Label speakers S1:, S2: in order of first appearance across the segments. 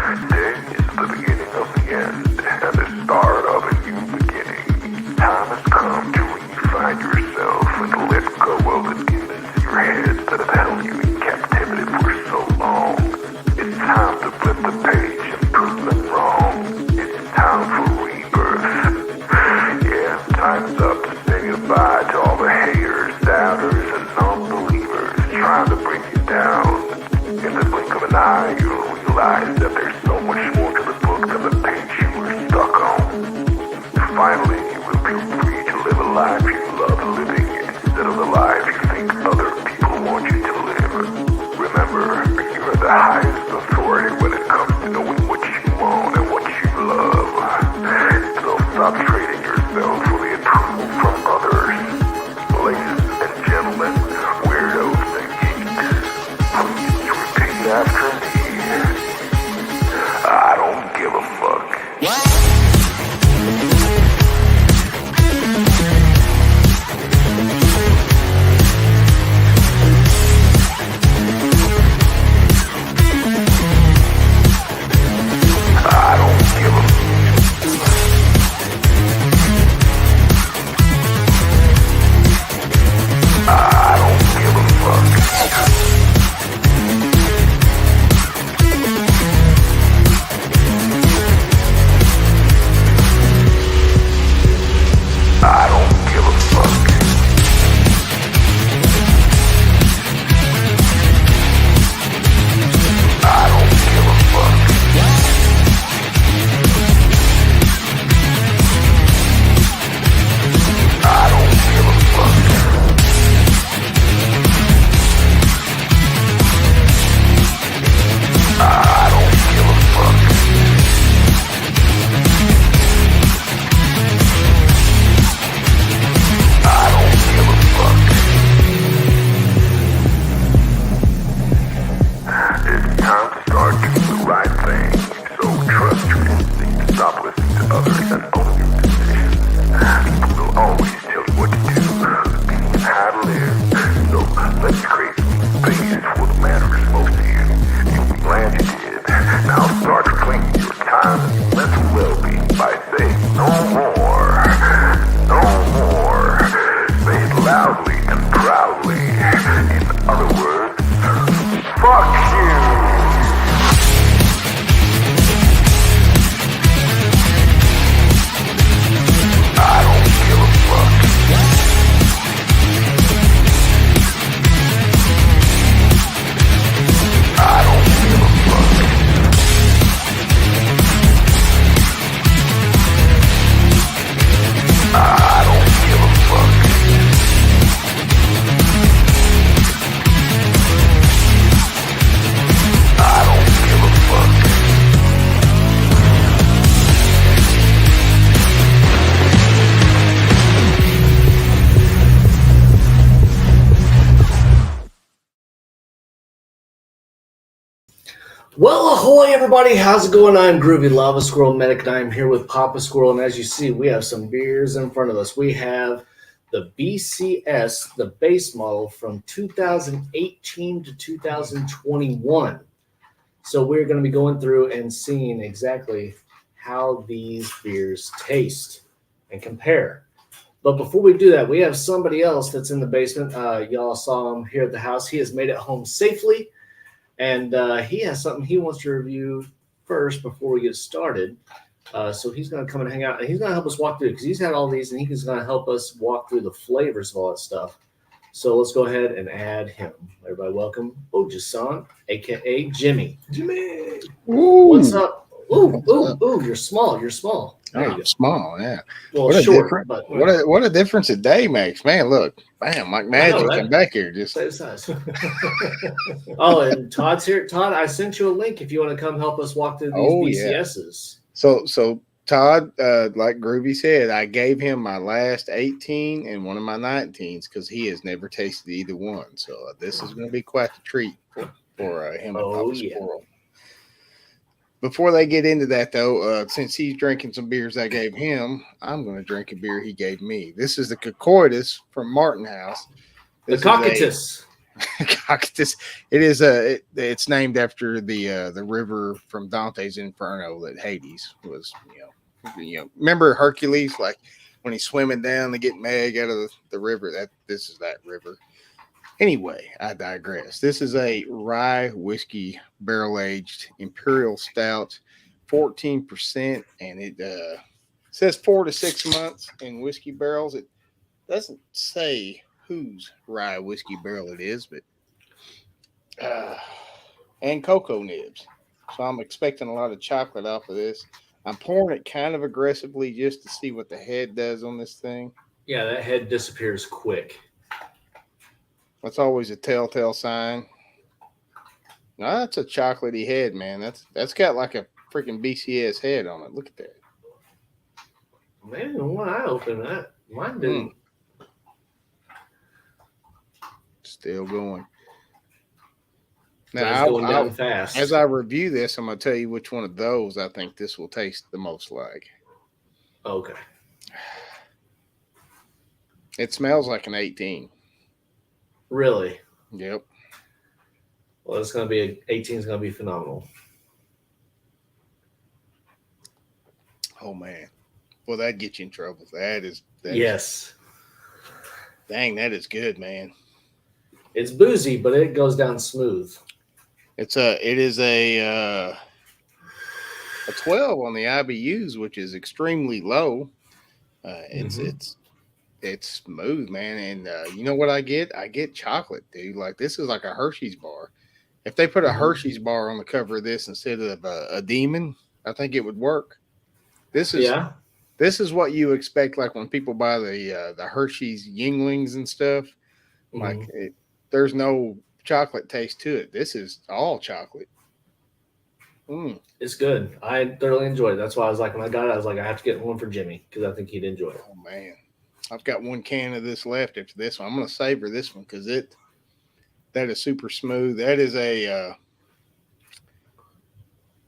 S1: Today is the beginning of the end and the start of a new beginning. Time has come to refine yourself and let go of the demons in your head that have held you in captivity for so long. It's time to flip the page and prove them wrong. It's time for rebirth. Yeah, time's up to say goodbye to all the haters, doubters, and non-believers trying to bring you down. In the blink of an eye, you'll realize that there's so much more to the book than the page you were stuck on. Finally, you will feel free to live a life you love living instead of the life you think other people want you to live. Remember, you're the highest authority when it comes to knowing what you want and what you love. So stop trading yourself for the approval from others. Ladies and gentlemen, weirdos and geeks, please repeat after me. I don't give a fuck. I don't give a I don't give a fuck. I don't give a fuck. I don't give a fuck. I don't give a fuck. I don't give a fuck. I don't give a fuck. It's time to start doing the right thing. So trust your instinct. Stop listening to others and own your decisions. People will always tell you what to do, opinions how to live. So let's create space for the matters most to you. You'll be glad you did. Now start reclaiming your time and mental well-being by saying no more. No more. Say it loudly and proudly. In other words, fuck you. I don't give a fuck. I don't give a fuck. I don't give a fuck. I don't give a fuck.
S2: Well, ahoy, everybody. How's it going? I'm Groovy Lava Squirrel Medic, and I'm here with Papa Squirrel. And as you see, we have some beers in front of us. We have the BCS, the base model from 2018 to 2021. So we're going to be going through and seeing exactly how these beers taste and compare. But before we do that, we have somebody else that's in the basement. Y'all saw him here at the house. He has made it home safely. And he has something he wants to review first before we get started. So he's going to come and hang out, and he's going to help us walk through because he's had all these, and he's going to help us walk through the flavors of all that stuff. So let's go ahead and add him. Everybody welcome Oji-san, a.k.a. Jimmy. Jimmy!
S3: Ooh.
S2: What's up? Ooh, you're small. You're small. There you go.
S3: Small, yeah.
S2: Well,
S3: What a
S2: short,
S3: difference!
S2: but
S3: What a difference a day makes, man. Look, bam, like magic.
S2: right?
S3: I'm back here. Just
S2: same size. Oh, and Todd's here. Todd, I sent you a link if you want to come help us walk through these BCSs.
S3: so Todd, like Groovy said, I gave him my last 18 and one of my 19s because he has never tasted either one. So this is going to be quite a treat for him and Papa Squirrel. Before they get into that, though, since he's drinking some beers I gave him, I'm going to drink a beer he gave me. This is the Cocytus from Martin House.
S2: The Cocytus.
S3: It's named after the river from Dante's Inferno that Hades was. Remember Hercules, like when he's swimming down to get Meg out of the river. This is that river. Anyway, I digress. This is a rye whiskey barrel aged imperial stout, 14%, and it says 4 to 6 months in whiskey barrels. It doesn't say whose rye whiskey barrel it is, but and cocoa nibs. So I'm expecting a lot of chocolate off of this. I'm pouring it kind of aggressively just to see what the head does on this thing.
S2: Yeah, that head disappears quick.
S3: That's always a telltale sign. No, that's a chocolatey head, man. That's got like a freaking BCS head on it. Look at that.
S2: Man, when I open that, mine didn't.
S3: Still going.
S2: Now, going down fast.
S3: As I review this, I'm going to tell you which one of those I think this will taste the most like.
S2: Okay.
S3: It smells like an 18.
S2: Really?
S3: Yep.
S2: Well, it's going to be 18 is going to be phenomenal.
S3: Oh man. Well, that gets you in trouble.
S2: Yes.
S3: Dang, that is good, man.
S2: It's boozy, but it goes down smooth.
S3: It is a 12 on the IBUs, which is extremely low. It's smooth, man. And you know what I get? I get chocolate, dude. Like this is like a Hershey's bar. If they put a Hershey's bar on the cover of this instead of a demon, I think it would work. This is what you expect, like when people buy the Hershey's Yinglings and stuff. Like there's no chocolate taste to it. This is all chocolate.
S2: It's good. I thoroughly enjoyed it. That's why I was like, when I got it, I was like, I have to get one for Jimmy because I think he'd enjoy it.
S3: Oh man, I've got one can of this left after this one. I'm gonna savor this one because that is super smooth. That is a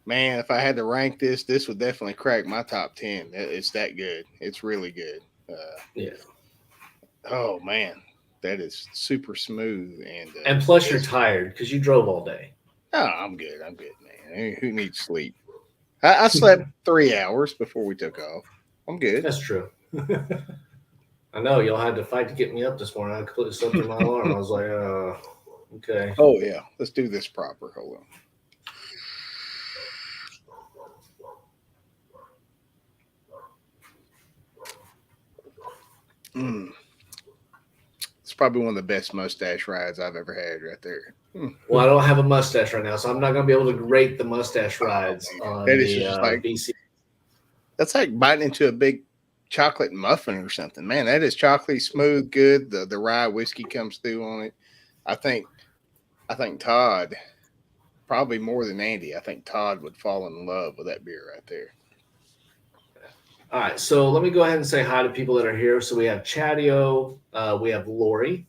S3: man. If I had to rank this would definitely crack my top 10. It's that good. It's really good.
S2: Yeah. Oh
S3: man. That is super smooth
S2: and plus you're tired because you drove all day.
S3: Oh, I'm good, man. Who needs sleep? I slept 3 hours before we took off. I'm good.
S2: That's true. I know y'all had to fight to get me up this morning. I completely slept through my alarm. I was like, okay.
S3: Oh yeah, let's do this proper. Hold on. It's probably one of the best mustache rides I've ever had right there.
S2: Well, I don't have a mustache right now, so I'm not going to be able to rate the mustache rides on
S3: that is
S2: the
S3: just like,
S2: BC.
S3: That's like biting into a big chocolate muffin or something. Man, that is chocolatey, smooth, good. The rye whiskey comes through on it. I think Todd, probably more than Andy, I think Todd would fall in love with that beer right there.
S2: All right, so let me go ahead and say hi to people that are here. So we have Chadio, we have Lori,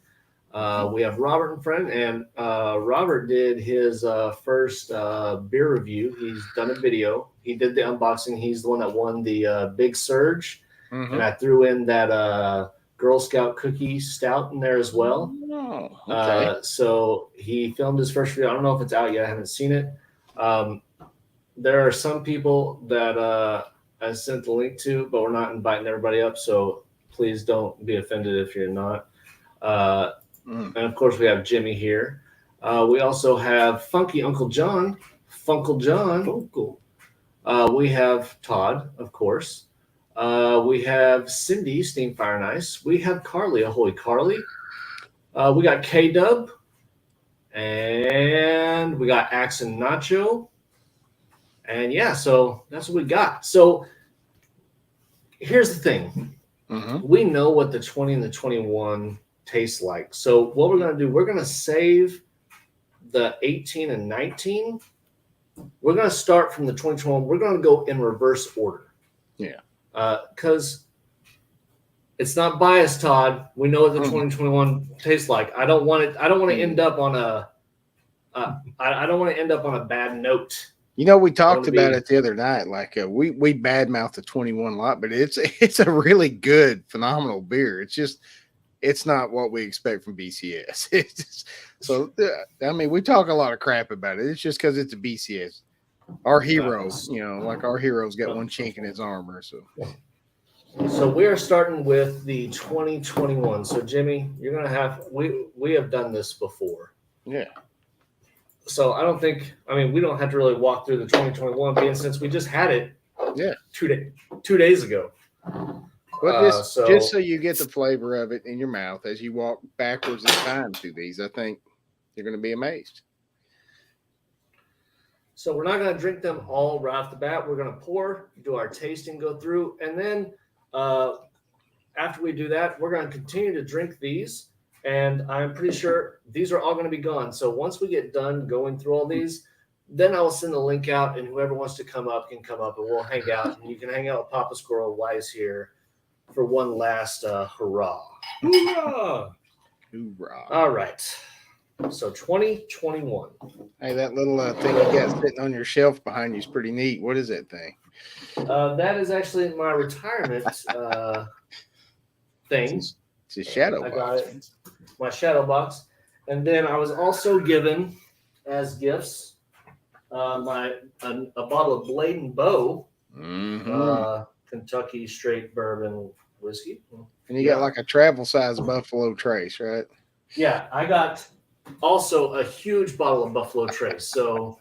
S2: we have Robert and friend, and Robert did his first beer review. He's done a video. He did the unboxing. He's the one that won the Big Surge, and I threw in that Girl Scout cookie stout in there as well.
S3: Oh, okay.
S2: So he filmed his first video. I don't know if it's out yet. I haven't seen it. There are some people that I sent the link to, but we're not inviting everybody up, so please don't be offended if you're not. And of course, we have Jimmy here. We also have Funky Uncle John, Funkle John. Funkle. We have Todd, of course. We have Cindy, Steam Fire and Ice. We have Carly, Ahoy Carly. We got K-Dub. And we got Axe and Nacho. And yeah, so that's what we got. So here's the thing. We know what the 20 and the 21 tastes like. So what we're going to do, we're going to save the 18 and 19. We're going to start from the 2021. We're going to go in reverse order.
S3: Yeah.
S2: Because it's not biased, Todd. We know what the 2021 tastes like. I don't want to end up on I don't want to end up on a bad note.
S3: You know, we talked about it the other night. Like we badmouth the 21 a lot, but it's a really good, phenomenal beer. It's just it's not what we expect from BCS. It's just, so I mean, we talk a lot of crap about it. It's just because it's a BCS. Our hero, like our hero's got one chink in his armor.
S2: So we are starting with the 2021. So Jimmy, you're gonna have we have done this before.
S3: Yeah.
S2: So we don't have to really walk through the 2021 being since we just had it.
S3: Yeah.
S2: 2 days ago.
S3: But just so you get the flavor of it in your mouth as you walk backwards in time through these, I think you're going to be amazed.
S2: So we're not going to drink them all right off the bat. We're going to pour, do our tasting, go through, and then after we do that, we're going to continue to drink these. And I'm pretty sure these are all going to be gone. So once we get done going through all these, then I'll send the link out, and whoever wants to come up can come up, and we'll hang out. And you can hang out with Papa Squirrel while he's here for one last hurrah.
S3: Hoorah! Hoorah.
S2: All right. So 2021.
S3: Hey, that little thing you got sitting on your shelf behind you is pretty neat. What is that thing?
S2: That is actually my retirement thing.
S3: It's a shadow box.
S2: I got it. My shadow box. And then I was also given as gifts a bottle of Blade and Bow, Kentucky straight bourbon whiskey.
S3: And you got like a travel size Buffalo Trace, right?
S2: Yeah, I got also a huge bottle of Buffalo Trace. So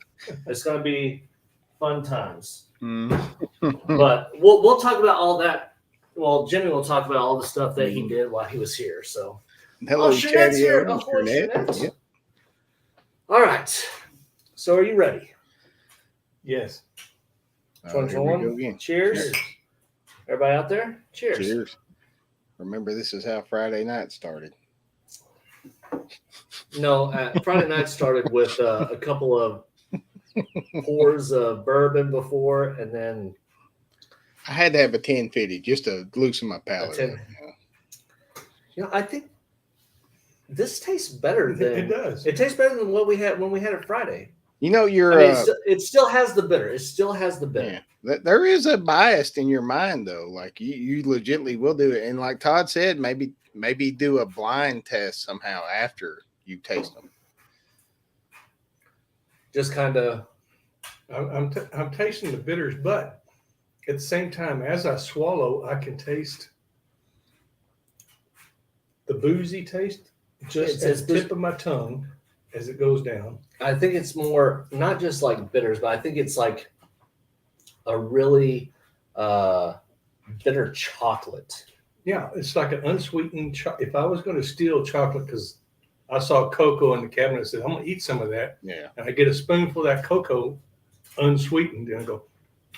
S2: it's going to be fun times. But we'll talk about all that. Well, Jimmy will talk about all the stuff that he did while he was here. So
S3: hello,
S2: Shanette's here.
S3: Shanette. Yep.
S2: All right. So are you ready?
S4: Yes.
S2: 2021. Cheers. Everybody out there? Cheers.
S3: Cheers. Remember, this is how Friday night started.
S2: No, Friday night started with a couple of pours of bourbon before, and then
S3: I had to have a 1050 just to loosen my palate.
S2: I think this tastes better than
S4: it does.
S2: It tastes better than what we had when we had it Friday.
S3: It
S2: still has the bitter. It still has the bitter.
S3: Yeah. There is a bias in your mind, though. Like you legitimately will do it, and like Todd said, maybe do a blind test somehow after you taste them.
S2: Just kind of.
S4: I'm tasting the bitters, but at the same time, as I swallow, I can taste the boozy taste just at the tip of my tongue as it goes down.
S2: I think it's more not just like bitters, but I think it's like a really bitter chocolate.
S4: Yeah, it's like an unsweetened chocolate. If I was going to steal chocolate, because I saw cocoa in the cabinet, I said, I'm going to eat some of that.
S3: Yeah.
S4: And I get a spoonful of that cocoa unsweetened, and I go,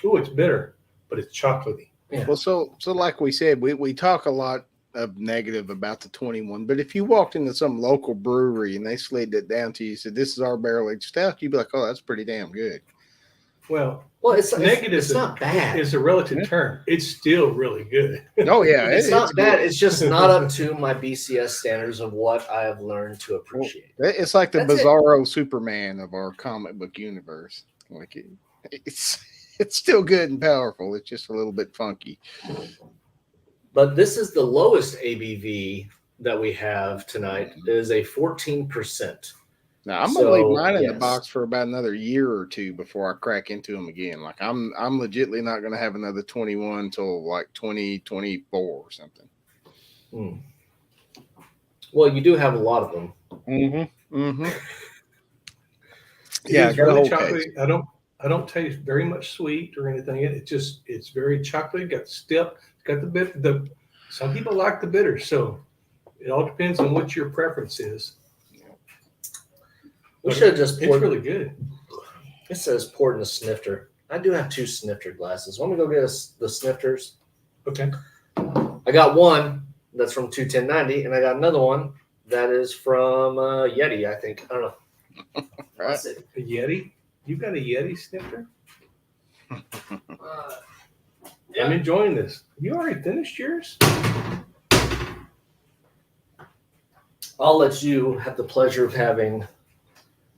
S4: oh, it's bitter, but it's chocolatey.
S2: Yeah.
S3: Well, so like we said, we talk a lot of negative about the 21, but if you walked into some local brewery and they slid it down to you, said, this is our barrel aged stout, you'd be like, oh, that's pretty damn good.
S4: Well,
S2: it's
S4: negative.
S2: It's not bad.
S4: It's a relative term. It's still really good.
S3: Oh yeah,
S2: it's not bad. It's just not up to my BCS standards of what I have learned to appreciate.
S3: It's like the Bizarro Superman of our comic book universe. Like it's still good and powerful. It's just a little bit funky.
S2: But this is the lowest ABV that we have tonight. It is a 14%.
S3: Now I'm gonna leave mine in the box for about another year or two before I crack into them again. Like I'm legitimately not gonna have another 21 till like 2024 or something.
S2: Well, you do have a lot of them.
S4: Yeah, really chocolatey. I don't taste very much sweet or anything. It's very chocolatey. Got the step. Got the bit. Some people like the bitter, so it all depends on what your preference is.
S2: We should have just poured.
S4: It's really good.
S2: It says poured in a snifter. I do have 2 snifter glasses. Want me to go get us the snifters?
S4: Okay.
S2: I got one that's from 21090, and I got another one that is from Yeti, I think. I don't know.
S3: Right.
S4: A Yeti? You got a Yeti snifter?
S2: Yeah.
S4: I'm enjoying this. You already finished yours?
S2: I'll let you have the pleasure of having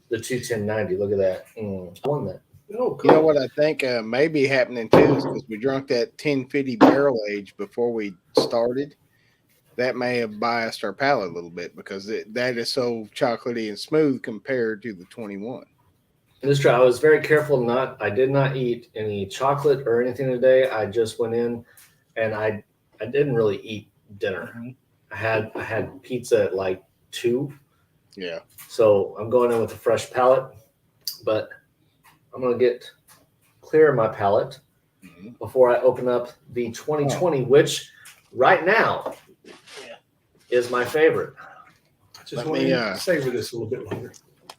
S2: the 21090. Look at that. I won that.
S4: Oh, cool.
S3: You know what I think may be happening too is because we drank that 1050 barrel age before we started. that may have biased our palate a little bit because that is so chocolatey and smooth compared to the 21.
S2: It's true. I was very careful I did not eat any chocolate or anything today. I just went in and I didn't really eat dinner. I had pizza at like 2.
S3: Yeah.
S2: So I'm going in with a fresh palate, but I'm going to get clear my palate before I open up the 2020, which right now is my favorite.
S4: I just want to savor this a little bit longer.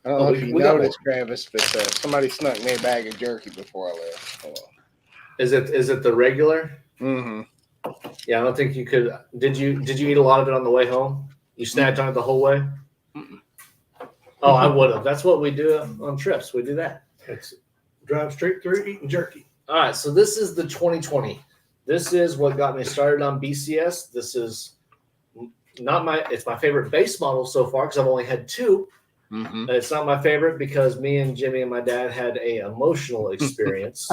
S3: I don't know if you noticed, Travis, but somebody snuck me a bag of jerky before I left. Hold on. Is
S2: it the regular?
S3: Mm-hmm.
S2: Yeah, I don't think you could. Did you eat a lot of it on the way home? You snacked on it the whole way? Oh, I would have. That's what we do on trips. We do that.
S4: It's drive straight through eating jerky.
S2: All right, so this is the 2020. This is what got me started on BCS. This is it's my favorite base model so far because I've only had 2.
S3: Mm-hmm.
S2: It's not my favorite because me and Jimmy and my dad had a emotional experience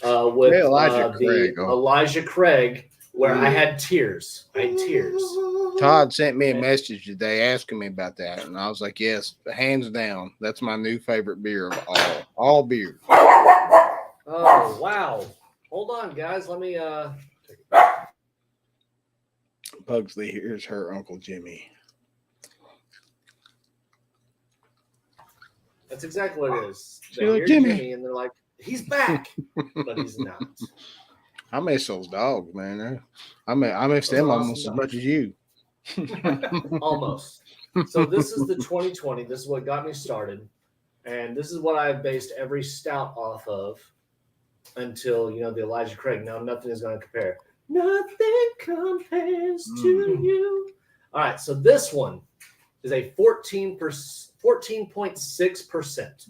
S2: with Elijah Craig, where I had tears.
S3: Todd sent me a message today asking me about that, and I was like, "Yes, hands down, that's my new favorite beer of all beers."
S2: Oh wow! Hold on, guys. Let me.
S3: Pugsley, here's her Uncle Jimmy.
S2: That's exactly what it is. They hear Jimmy and they're like, he's back, but he's not.
S3: I miss those dogs, man. I miss them almost as much as you.
S2: Almost. So this is the 2020. This is what got me started. And this is what I've based every stout off of until, the Elijah Craig. Now, nothing is going to compare. Nothing compares to you. All right. So this one is a 14.6%.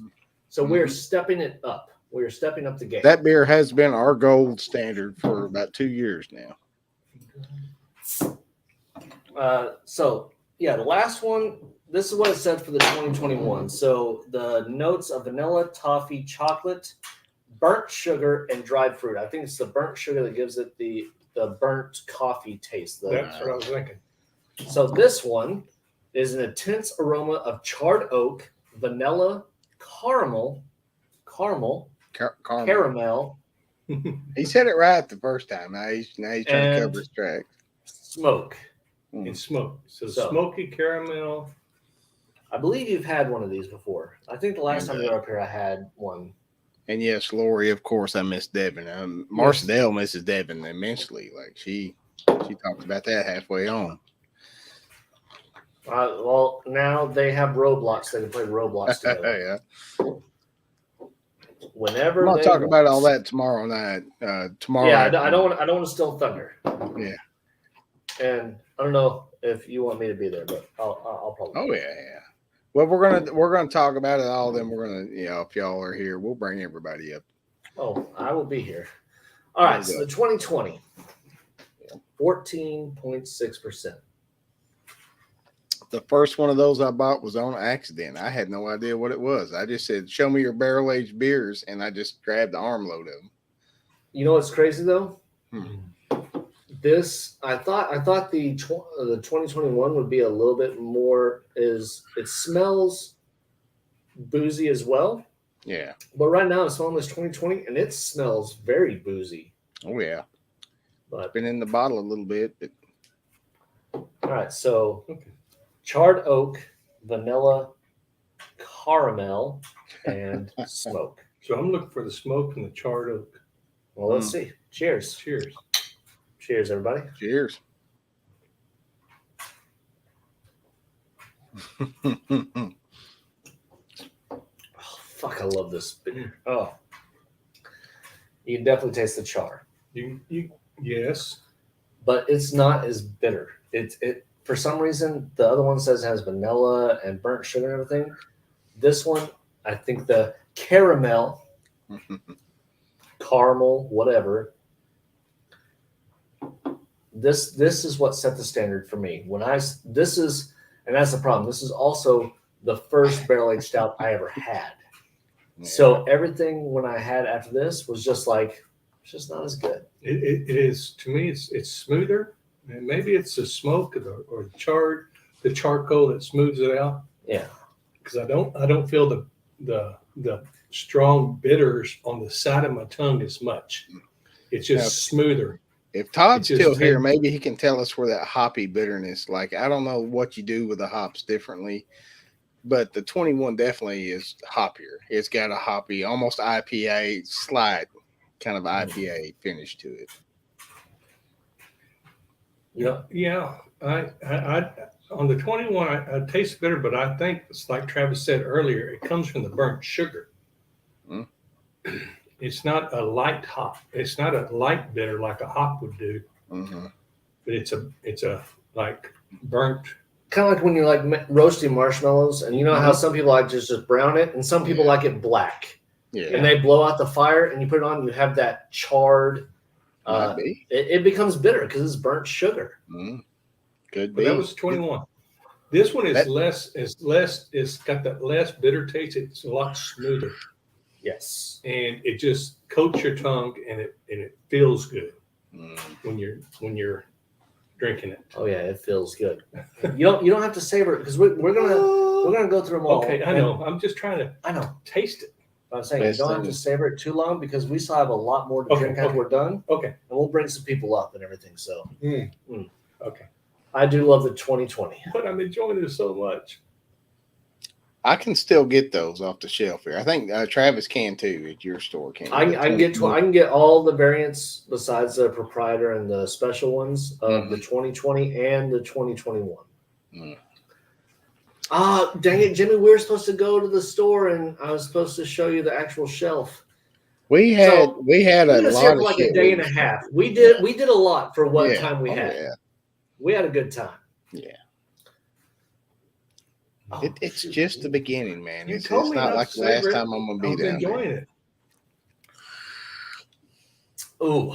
S2: So we're stepping it up. We're stepping up the game.
S3: That beer has been our gold standard for about 2 years now.
S2: The last one, this is what it said for the 2021. So the notes of vanilla, toffee, chocolate, burnt sugar, and dried fruit. I think it's the burnt sugar that gives it the burnt coffee taste.
S4: That's what I was thinking.
S2: So this one is an intense aroma of charred oak, vanilla, caramel.
S3: He said it right the first time. Now he's trying to cover his track.
S2: Smoke.
S4: And smoke. So smoky caramel.
S2: I believe you've had one of these before. I think the last time you were up here, I had one.
S3: And yes, Lori, of course, I miss Devin. Marcel misses Devin immensely. Like she talked about that halfway on.
S2: Well, now they have Roblox. They can play Roblox together.
S3: Yeah.
S2: Whenever
S3: I'm gonna talk about all that tomorrow night.
S2: Yeah, I don't want to steal thunder.
S3: Yeah.
S2: And I don't know if you want me to be there, but I'll probably.
S3: Oh yeah. Well, we're gonna talk about it all. Then we're gonna, if y'all are here, we'll bring everybody up.
S2: Oh, I will be here. All right. So the 2020, 14.6%.
S3: The first one of those I bought was on accident. I had no idea what it was. I just said, "Show me your barrel-aged beers," and I just grabbed the armload of them.
S2: You know what's crazy though? This I thought the 2021 would be a little bit more. It smells boozy as well.
S3: Yeah.
S2: But right now it's smelling this 2020, and it smells very boozy.
S3: Oh yeah.
S2: But
S3: been in the bottle a little bit. But...
S2: All right, so. Okay. Charred oak, vanilla, caramel, and smoke.
S4: So I'm looking for the smoke and the charred oak.
S2: Well, let's see. Cheers.
S4: Cheers.
S2: Cheers, everybody.
S3: Cheers.
S2: Oh, fuck, I love this beer. Oh. You can definitely taste the char.
S4: Yes.
S2: But it's not as bitter. For some reason, the other one says it has vanilla and burnt sugar and everything. This one, I think the caramel, whatever. This is what set the standard for me. And that's the problem. This is also the first barrel-aged stout I ever had. Yeah. So everything when I had after this was just like, it's just not as good.
S4: It is, to me, it's smoother. And maybe it's the smoke or the charcoal that smooths it out.
S2: Yeah.
S4: Because I don't feel the strong bitters on the side of my tongue as much. It's just smoother.
S3: If Todd's still here, maybe he can tell us where that hoppy bitterness. Like, I don't know what you do with the hops differently, but the 21 definitely is hoppier. It's got a hoppy, almost IPA, slight kind of IPA finish to it.
S4: Yeah. I on the 21, I taste bitter, but I think it's like Travis said earlier. It comes from the burnt sugar.
S3: Mm.
S4: It's not a light hop. It's not a light bitter like a hop would do.
S3: Mm-hmm.
S4: But it's a like burnt.
S2: Kind of like when you're like roasting marshmallows, and you know how some people like just brown it, and some people like it black.
S3: Yeah.
S2: And they blow out the fire, and you put it on. You have that charred. It becomes bitter because it's burnt sugar.
S3: Mm. Could
S4: be. But that was 21. This one is less. It's got that less bitter taste. It's a lot smoother.
S2: Yes,
S4: and it just coats your tongue, and it feels good when you're drinking it.
S2: Oh yeah, it feels good. You don't have to savor it because we're gonna go through them all.
S4: Okay, I know. I'm just trying to taste it.
S2: I'm saying you don't have to savor it too long because we still have a lot more to drink after we're done.
S4: Okay,
S2: and we'll bring some people up and everything. So
S4: okay,
S2: I do love the 2020,
S4: but I'm enjoying it so much.
S3: I can still get those off the shelf here. I think Travis can too at your store.
S2: I can get all the variants besides the proprietor and the special ones of the 2020 and the 2021. Dang it, Jimmy! We were supposed to go to the store and I was supposed to show you the actual shelf.
S3: We had a lot of
S2: like a day and a half. We did a lot for what time we had.
S3: Yeah.
S2: We had a good time.
S3: Yeah. It's just the beginning, man. It's
S4: not
S3: like the last time I'm going to be there.
S4: Enjoying it.
S2: Ooh.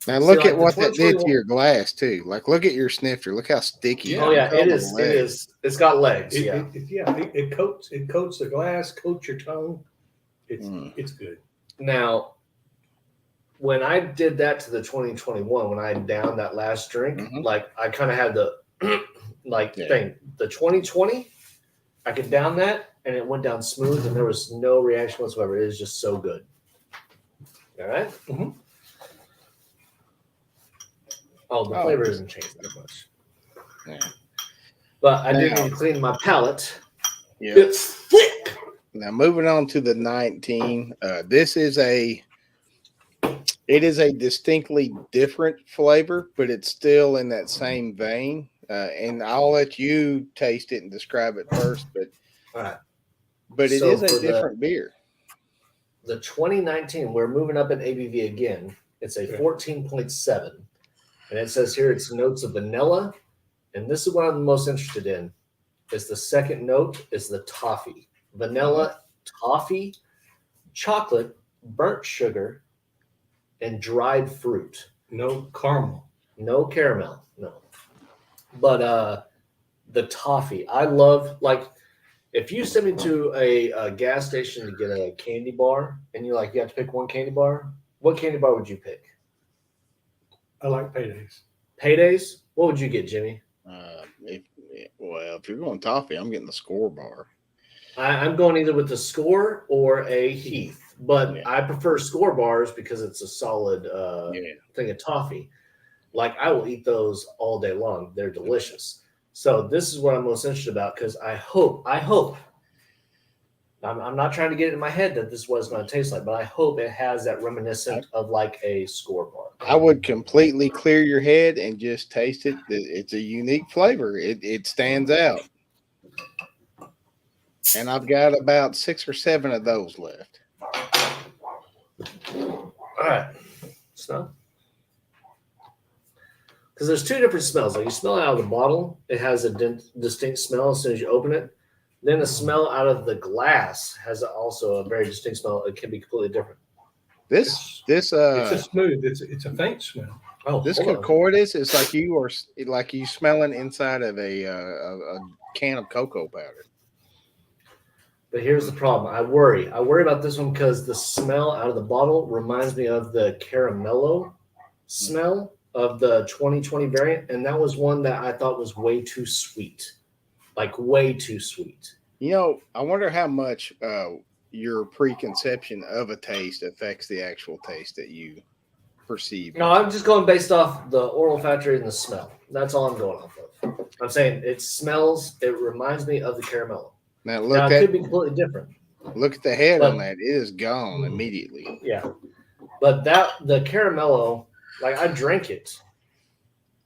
S3: Now look at what that did to your glass too. Like, look at your snifter. Look how sticky.
S2: Oh yeah, it is. It is. It's got legs.
S4: It coats the glass, coats your tongue. It's good.
S2: Now, when I did that to the 2021, when I downed that last drink, like I kind of had the thing. The 2020, I could down that and it went down smooth and there was no reaction whatsoever. It is just so good. All right. Mm-hmm. Oh, the flavor isn't changed that much.
S3: Yeah.
S2: But I do need to clean my palate.
S3: Yeah.
S2: It's thick.
S3: Now moving on to the 19. This is it is a distinctly different flavor, but it's still in that same vein. And I'll let you taste it and describe it first, but it is a different beer.
S2: The 2019, we're moving up in ABV again. It's a 14.7, and it says here it's notes of vanilla, and this is what I'm most interested in. Is the second note is the toffee, vanilla, toffee, chocolate, burnt sugar, and dried fruit.
S4: No caramel.
S2: No caramel. No. But the toffee, I love, like, if you send me to a gas station to get a candy bar and you're like, you have to pick one candy bar, what candy bar would you pick?
S4: I like Paydays.
S2: Paydays? What would you get, Jimmy?
S3: If you're going toffee, I'm getting the Score bar.
S2: I'm going either with the Score or a Heath, but I prefer Score bars because it's a solid thing of toffee. Like, I will eat those all day long. They're delicious. So this is what I'm most interested about because I hope, I'm not trying to get it in my head that this is what it's going to taste like, but I hope it has that reminiscent of like a Score bar.
S3: I would completely clear your head and just taste it. It's a unique flavor. It stands out. And I've got about 6 or 7 of those left.
S2: All right. So. Because there's 2 different smells. Like you smell it out of the bottle, it has a distinct smell as soon as you open it. Then the smell out of the glass has also a very distinct smell. It can be completely different.
S3: It's
S4: a smooth. It's a faint smell.
S3: Oh, this Concordis is like you smelling inside of a can of cocoa powder.
S2: But here's the problem. I worry about this one because the smell out of the bottle reminds me of the caramello smell of the 2020 variant, and that was one that I thought was way too sweet, like way too sweet.
S3: I wonder how much your preconception of a taste affects the actual taste that you perceive.
S2: No, I'm just going based off the oral olfactory and the smell. That's all I'm going off of. I'm saying it smells. It reminds me of the caramello.
S3: Now
S2: it could be completely different.
S3: Look at the head on that; it is gone immediately.
S2: Yeah, but the caramello, like I drank it,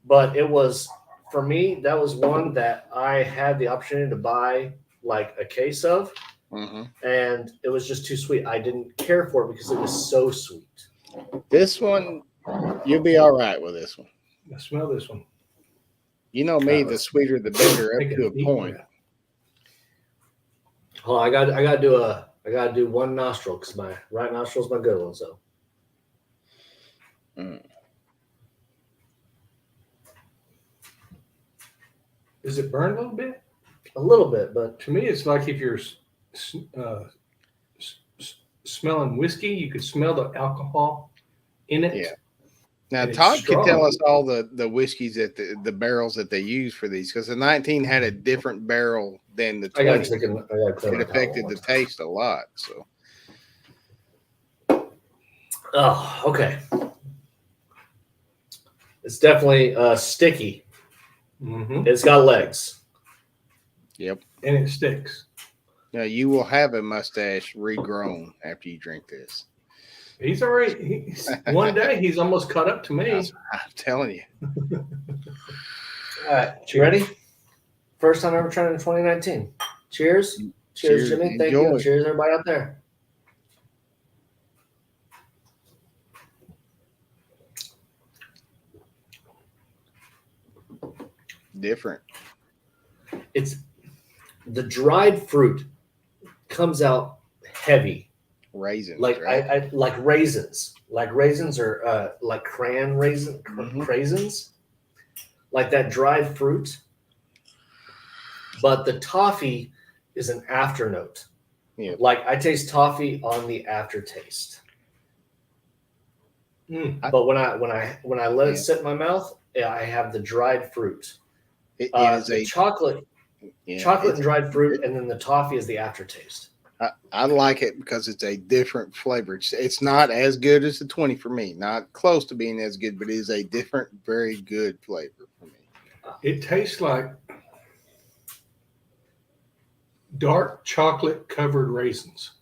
S2: but it was for me that was one that I had the opportunity to buy like a case of, and it was just too sweet. I didn't care for it because it was so sweet.
S3: This one, you'll be all right with this one.
S4: I smell this one.
S3: You know me, the sweeter the better, up to a point.
S2: Oh, I got to do one nostril because my right nostril is my good one. So,
S4: Does it burn a little bit?
S2: A little bit, but
S4: to me, it's like if you're smelling whiskey, you could smell the alcohol in it.
S3: Yeah. Now, Todd could tell us all the whiskeys that the barrels that they use for these, because the 19 had a different barrel than the 20. It affected the taste a lot. So,
S2: oh, okay. It's definitely sticky. It's got legs.
S3: Yep.
S4: And it sticks.
S3: Now, you will have a mustache regrown after you drink this.
S4: He's already, one day he's almost caught up to me.
S3: I'm telling you.
S2: All right. You ready? First time ever trying in 2019. Cheers. Cheers, Jimmy. Thank you. Cheers, everybody out there.
S3: Different.
S2: It's the dried fruit comes out heavy.
S3: Raisins,
S2: like
S3: right?
S2: I like raisins. Like raisins or like crayon raisin raisins. Like that dried fruit. But the toffee is an afternote.
S3: Yeah.
S2: Like I taste toffee on the aftertaste. But when I let it sit in my mouth, I have the dried fruit.
S3: It is a
S2: chocolate and dried fruit, and then the toffee is the aftertaste.
S3: I like it because it's a different flavor. It's not as good as the 20 for me. Not close to being as good, but it is a different, very good flavor for me.
S4: It tastes like dark chocolate covered raisins.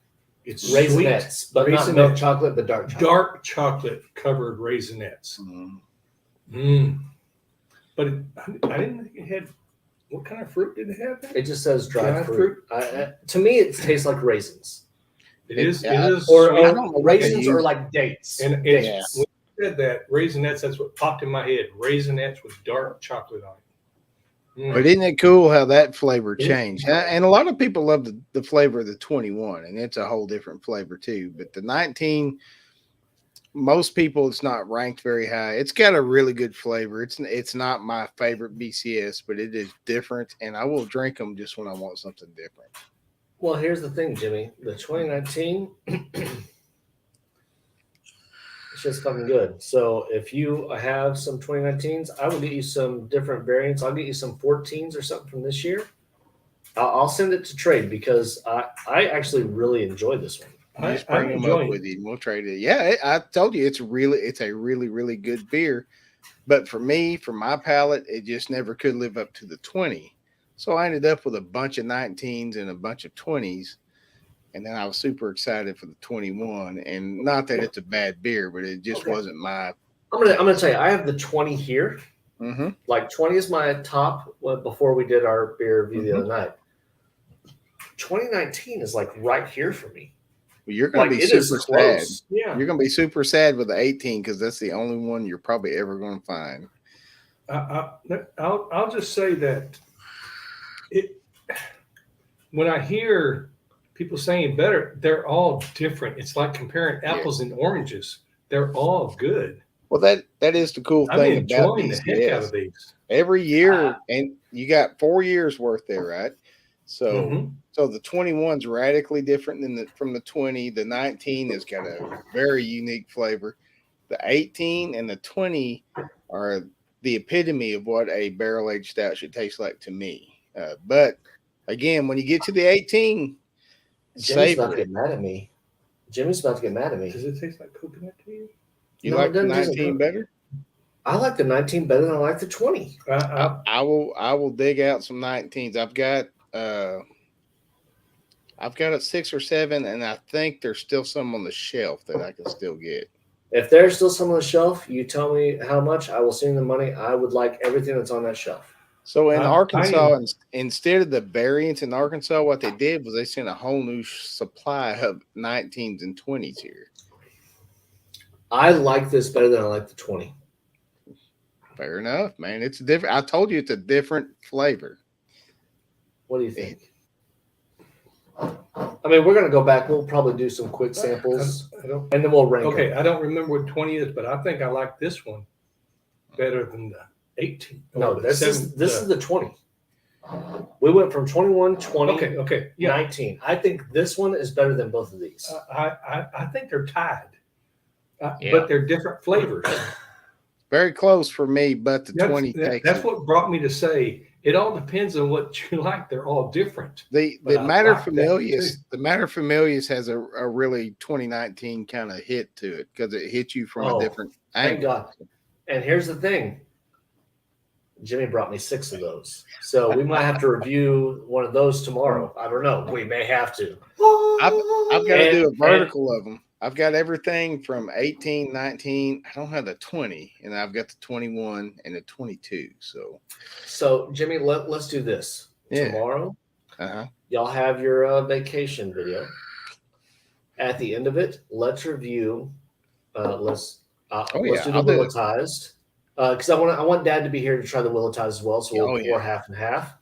S4: It's
S2: Raisinets, but not milk chocolate, but dark chocolate.
S4: Dark chocolate covered raisinets. But I didn't think it had. What kind of fruit did it have?
S2: It just says dried fruit. To me, it tastes like raisins.
S4: It is.
S2: Or raisins or like dates.
S4: And dates. When you said that, raisinets, that's what popped in my head. Raisinets with dark chocolate on it.
S3: But isn't it cool how that flavor changed? And a lot of people love the flavor of the 21, and it's a whole different flavor too. But the 19, most people, it's not ranked very high. It's got a really good flavor. It's not my favorite BCS, but it is different, and I will drink them just when I want something different.
S2: Well, here's the thing, Jimmy. The 2019, it's just fucking good. So if you have some 2019s, I will get you some different variants. I'll get you some 14s or something from this year. I'll send it to trade because I actually really enjoyed this one.
S3: Just bring them up with you and we'll trade it. Yeah, I told you it's a really, really good beer. But for me, for my palate, it just never could live up to the 20. So I ended up with a bunch of 19s and a bunch of 20s. And then I was super excited for the 21. And not that it's a bad beer, but it just wasn't my.
S2: I'm gonna tell you, I have the 20 here. Like 20 is my top before we did our beer review the other night. 2019 is like right here for me.
S3: Well, you're going to be super sad.
S2: Yeah.
S3: You're going to be super sad with the 18 because that's the only one you're probably ever going to find.
S4: I'll just say that when I hear people saying better, they're all different. It's like comparing apples and oranges. They're all good.
S3: Well, that is the cool thing
S4: I'm enjoying the heck out of these.
S3: Every year, and you got 4 years worth there, right? So, so the 21's radically different than from the 20. The 19 has got a very unique flavor. The 18 and the 20 are the epitome of what a barrel aged stout should taste like to me. But again, when you get to the 18,
S2: Jimmy's
S3: savor
S2: about to
S3: it.
S2: get mad at me. Jimmy's about to get mad at me.
S4: Does it taste like coconut to you?
S3: You
S2: No,
S3: like
S2: it
S3: the
S2: doesn't
S3: 19 better?
S2: I like the 19 better than I like the 20.
S3: I will dig out some 19s. I've got a 6 or 7, and I think there's still some on the shelf that I can still get.
S2: If there's still some on the shelf, you tell me how much. I will send you the money. I would like everything that's on that shelf.
S3: So in Arkansas, instead of the variants in Arkansas, what they did was they sent a whole new supply of 19s and 20s here.
S2: I like this better than I like the 20.
S3: Fair enough, man. It's different. I told you it's a different flavor.
S2: What do you think? I mean, we're going to go back. We'll probably do some quick samples, and then we'll rank
S4: Okay,
S2: them.
S4: I don't remember what 20 is, but I think I like this one better than the 18.
S2: No, this is the 20. We went from 21, 20,
S4: okay, yeah.
S2: 19. I think this one is better than both of these.
S4: I think they're tied,
S3: Yeah.
S4: but they're different flavors.
S3: Very close for me, but the 20 takes
S4: That's what brought me to say it all depends on what you like. They're all different.
S3: The Matter Familius has a really 2019 kind of hit to it because it hits you from a different angle.
S2: Thank God. And here's the thing. Jimmy brought me 6 of those. So we might have to review one of those tomorrow. I don't know. We may have to.
S3: I've got to do a vertical of them. I've got everything from 18, 19. I don't have the 20, and I've got the 21 and the 22. So
S2: Jimmy, let's do this.
S3: Yeah.
S2: Tomorrow, y'all have your vacation video. At the end of it, let's review. Let's do the Willetized. Because I want Dad to be here to try the Willetized as well. So we'll pour half and half.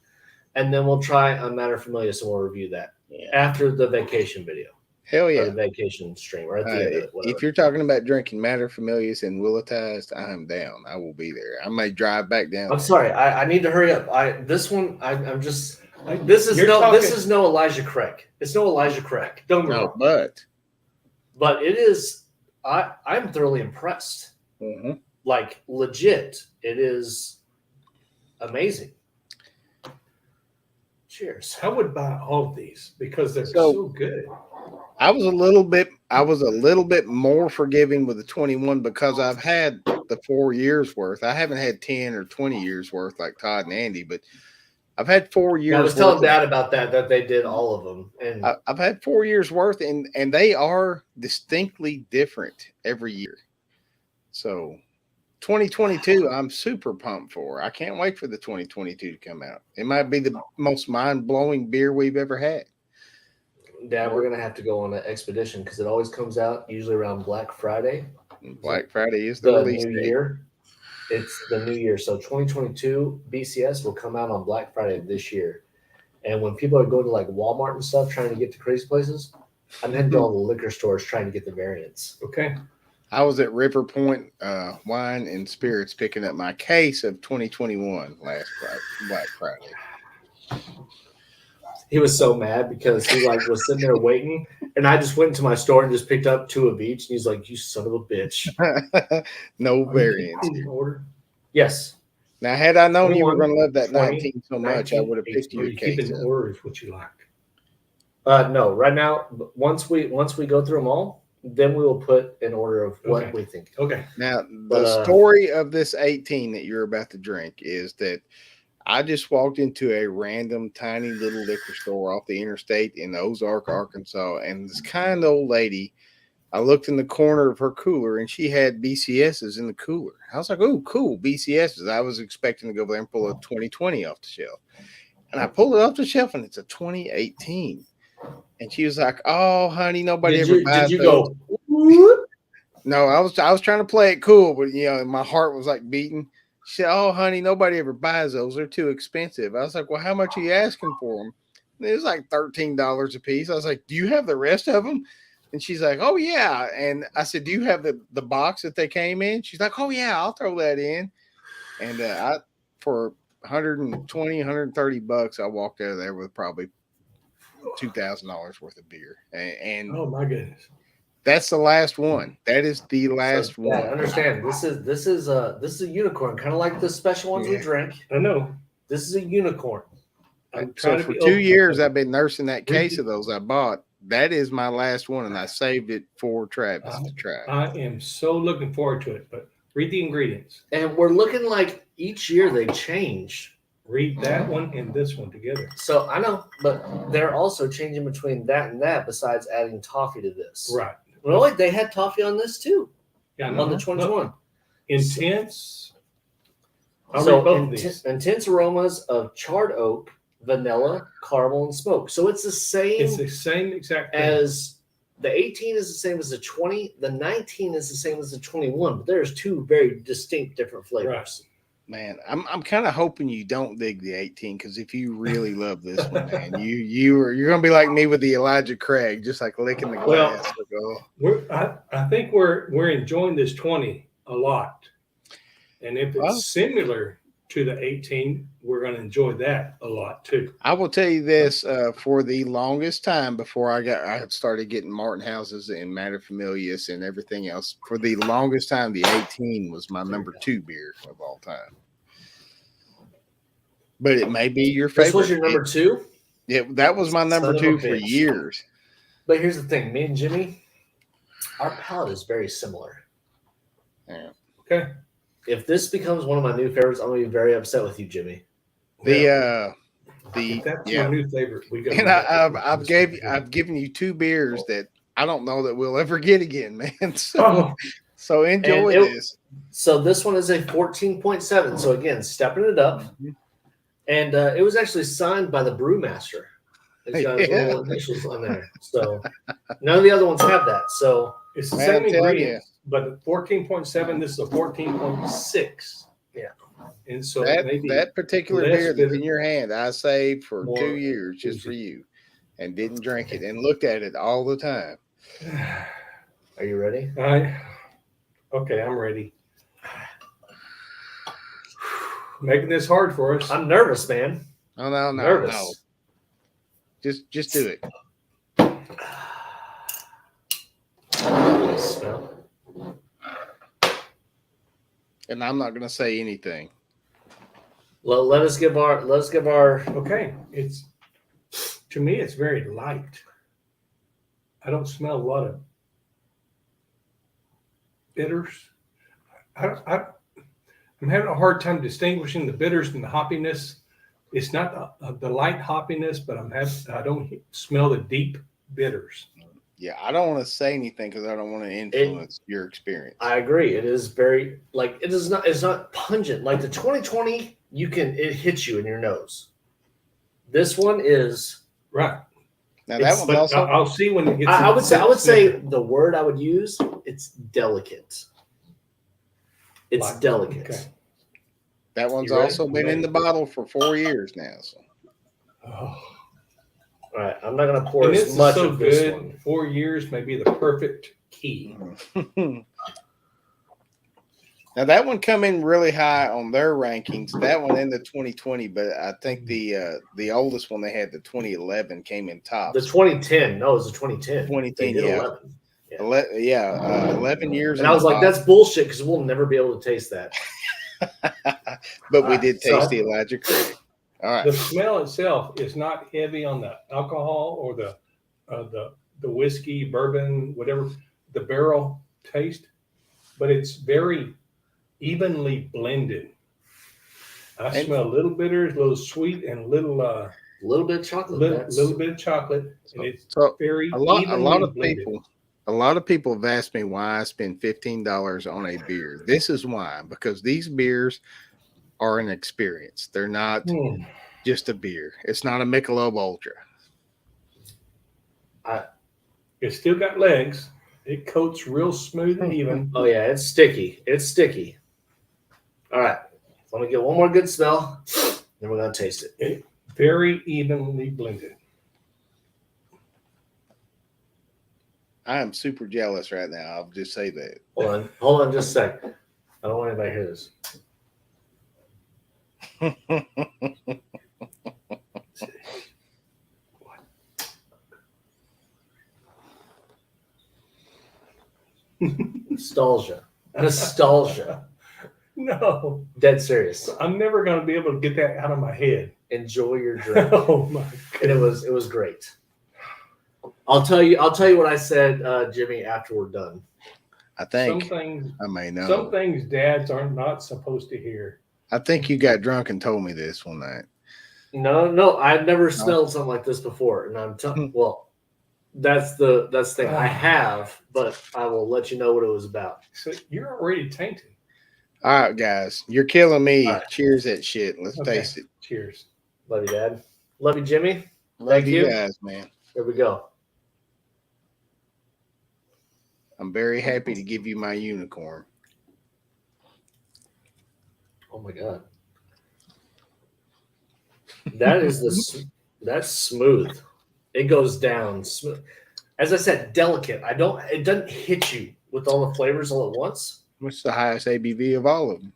S2: And then we'll try a Matter Familius and we'll review that after the vacation video.
S3: Hell yeah.
S2: Or the vacation stream or at the end of it.
S3: If you're talking about drinking Matter Familius and Willetized, I'm down. I will be there. I may drive back down.
S2: I'm sorry. I need to hurry up. This is no Elijah Craig. It's no Elijah Craig. Don't get me wrong. But it is. I'm thoroughly impressed.
S3: Mm-hmm.
S2: Like legit, it is amazing. Cheers.
S4: I would buy all of these because they're so good.
S3: I was a little bit more forgiving with the 21 because I've had the 4 years worth. I haven't had 10 or 20 years worth like Todd and Andy, but I've had 4 years.
S2: I was telling Dad about that they did all of them, and
S3: I've had 4 years worth, and they are distinctly different every year. So 2022, I'm super pumped for. I can't wait for the 2022 to come out. It might be the most mind-blowing beer we've ever had.
S2: Dad, we're going to have to go on an expedition because it always comes out usually around Black Friday.
S3: Black Friday is the release
S2: new
S3: date.
S2: year. It's the new year. So 2022 BCS will come out on Black Friday this year. And when people are going to like Walmart and stuff trying to get to crazy places, I'm heading to all the liquor stores trying to get the variants.
S4: Okay.
S3: I was at River Point Wine and Spirits picking up my case of 2021 last Black Friday.
S2: He was so mad because he was sitting there waiting, and I just went into my store and just picked up 2 of each. And he's like, "You son of a bitch!"
S3: No variants.
S2: Order? Yes.
S3: Now, had I known you were going to love that 19 so much, I would have picked you a case.
S4: Keep in order is what you like.
S2: No, right now, once we go through them all, then we will put an order of what we think.
S4: Okay.
S3: Now, the story of this 18 that you're about to drink is that I just walked into a random tiny little liquor store off the interstate in Ozark, Arkansas, and this kind old lady, I looked in the corner of her cooler and she had BCSs in the cooler. I was like, "Oh, cool, BCSs." I was expecting to go over there and pull a 2020 off the shelf. And I pulled it off the shelf and it's a 2018. And she was like, "Oh, honey, nobody ever buys those." Did you go? No, I was trying to play it cool, but my heart was like beating. She said, "Oh, honey, nobody ever buys those. They're too expensive." I was like, "Well, how much are you asking for them?" And it was like $13 a piece. I was like, "Do you have the rest of them?" And she's like, "Oh, yeah." And I said, "Do you have the box that they came in?" She's like, "Oh, yeah, I'll throw that in." And for $120, $130, I walked out of there with probably $2,000 worth of beer. And
S4: oh, my goodness.
S3: That's the last one. That is the last one.
S2: Yeah, understand. This is a unicorn, kind of like the special ones we drink.
S4: I know.
S2: This is a unicorn.
S3: So for 2 years, I've been nursing that case of those I bought. That is my last one, and I saved it for Travis to try.
S4: I am so looking forward to it, but read the ingredients.
S2: And we're looking like each year they change.
S4: Read that one and this one together.
S2: So I know, but they're also changing between that and that besides adding toffee to this.
S4: Right.
S2: Well, like they had toffee on this too.
S4: Yeah,
S2: on the 21.
S4: Intense.
S2: Intense aromas of charred oak, vanilla, caramel, and smoke. So it's the same.
S4: It's the same exact thing.
S2: As the 18 is the same as the 20. The 19 is the same as the 21. But there's two very distinct different flavors.
S4: Right.
S3: Man, I'm kind of hoping you don't dig the 18 because if you really love this one, man, you're gonna be like me with the Elijah Craig, just like licking the glass.
S4: I think we're enjoying this 20 a lot, and if it's similar to the 18, we're going to enjoy that a lot too.
S3: I will tell you this: for the longest time before I started getting Martin Houses and Materfamilias and everything else, for the longest time, the 18 was my number 2 beer of all time. But it may be your favorite.
S2: This was your number 2?
S3: Yeah, that was my number 2 for years.
S2: But here's the thing: me and Jimmy, our palate is very similar.
S3: Yeah.
S4: Okay.
S2: If this becomes one of my new favorites, I'm gonna be very upset with you, Jimmy.
S4: That's my new favorite.
S3: And I've given you 2 beers that I don't know that we'll ever get again, man. So enjoy this.
S2: So this one is a 14.7. So again, stepping it up, and it was actually signed by the brewmaster. It's got his little initials on there. So none of the other ones have that. So
S4: it's the same ingredients. But 14.7, this is a 14.6.
S2: Yeah.
S4: And so
S3: that particular beer that's in your hand, I saved for 2 years just for you and didn't drink it and looked at it all the time.
S2: Are you ready?
S4: Okay, I'm ready. Making this hard for us.
S2: I'm nervous, man.
S3: Oh, no. Just do it.
S2: Smell.
S3: And I'm not going to say anything.
S2: Well, let us give our.
S4: Okay, to me it's very light. I don't smell a lot of bitters. I'm having a hard time distinguishing the bitters and the hoppiness. It's not the light hoppiness, but I don't smell the deep bitters.
S3: Yeah, I don't want to say anything because I don't want to influence your experience.
S2: I agree. It is very it's not pungent. Like the 2020, it hits you in your nose. This one is
S4: right.
S3: Now that one's also.
S4: I'll see when it gets.
S2: I would say the word I would use. It's delicate. It's delicate. Okay.
S3: That one's also been in the bottle for 4 years now. So.
S2: Oh. All right, I'm not going to pour as much of this one.
S4: 4 years may be the perfect key.
S3: Now that one come in really high on their rankings. That one in the 2020, but I think the oldest one they had, the 2011, came in top.
S2: The 2010, no, it was the 2010.
S3: 2010, yeah. 11 years.
S2: And I was like, that's bullshit because we'll never be able to taste that.
S3: But we did taste the Elijah Craig. All right.
S4: The smell itself is not heavy on the alcohol or the whiskey, bourbon, whatever, the barrel taste, but it's very evenly blended. I smell a little bitter, a little sweet, and a little
S2: bit of chocolate.
S4: Little bit of chocolate, and it's very
S3: a lot of people have asked me why I spend $15 on a beer. This is why, because these beers are an experience. They're not just a beer. It's not a Michelob Ultra.
S4: It's still got legs. It coats real smooth and even.
S2: Oh yeah, it's sticky. It's sticky. All right, let me get one more good smell, then we're gonna taste it.
S4: Very evenly blended.
S3: I am super jealous right now. I'll just say that.
S2: Hold on just a sec. I don't want anybody to hear this. Nostalgia.
S4: No,
S2: Dead serious.
S4: I'm never going to be able to get that out of my head.
S2: Enjoy your drink.
S4: Oh my
S2: And it was great. I'll tell you what I said, Jimmy, after we're done.
S3: I think
S4: some
S3: I may know.
S4: Some things dads are not supposed to hear.
S3: I think you got drunk and told me this one night.
S2: No, I've never smelled something like this before, and I'm well. That's the thing. I have, but I will let you know what it was about.
S4: So you're already tainted.
S3: All right, guys, you're killing me.
S2: Right.
S3: Cheers, that shit. Let's taste it.
S4: Cheers.
S2: Love you, Dad. Love you, Jimmy.
S3: Love you guys, man.
S2: Here we go.
S3: I'm very happy to give you my unicorn.
S2: Oh my god, that's smooth. It goes down smooth. As I said, delicate. It doesn't hit you with all the flavors all at once.
S3: What's the highest ABV of all of them?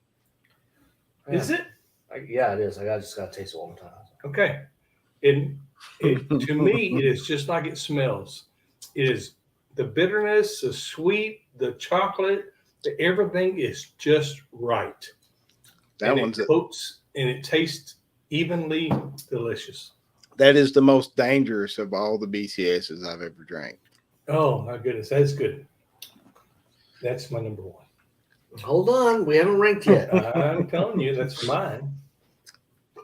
S4: Is it?
S2: Yeah, it is. I just got to taste it one more time.
S4: Okay. To me, it is just like it smells. It is the bitterness, the sweet, the chocolate, everything is just right. It coats and it tastes evenly delicious.
S3: That is the most dangerous of all the BCSs I've ever drank.
S4: Oh my goodness, that's good. That's my number one.
S2: Hold on, we haven't ranked yet.
S4: I'm telling you, that's mine.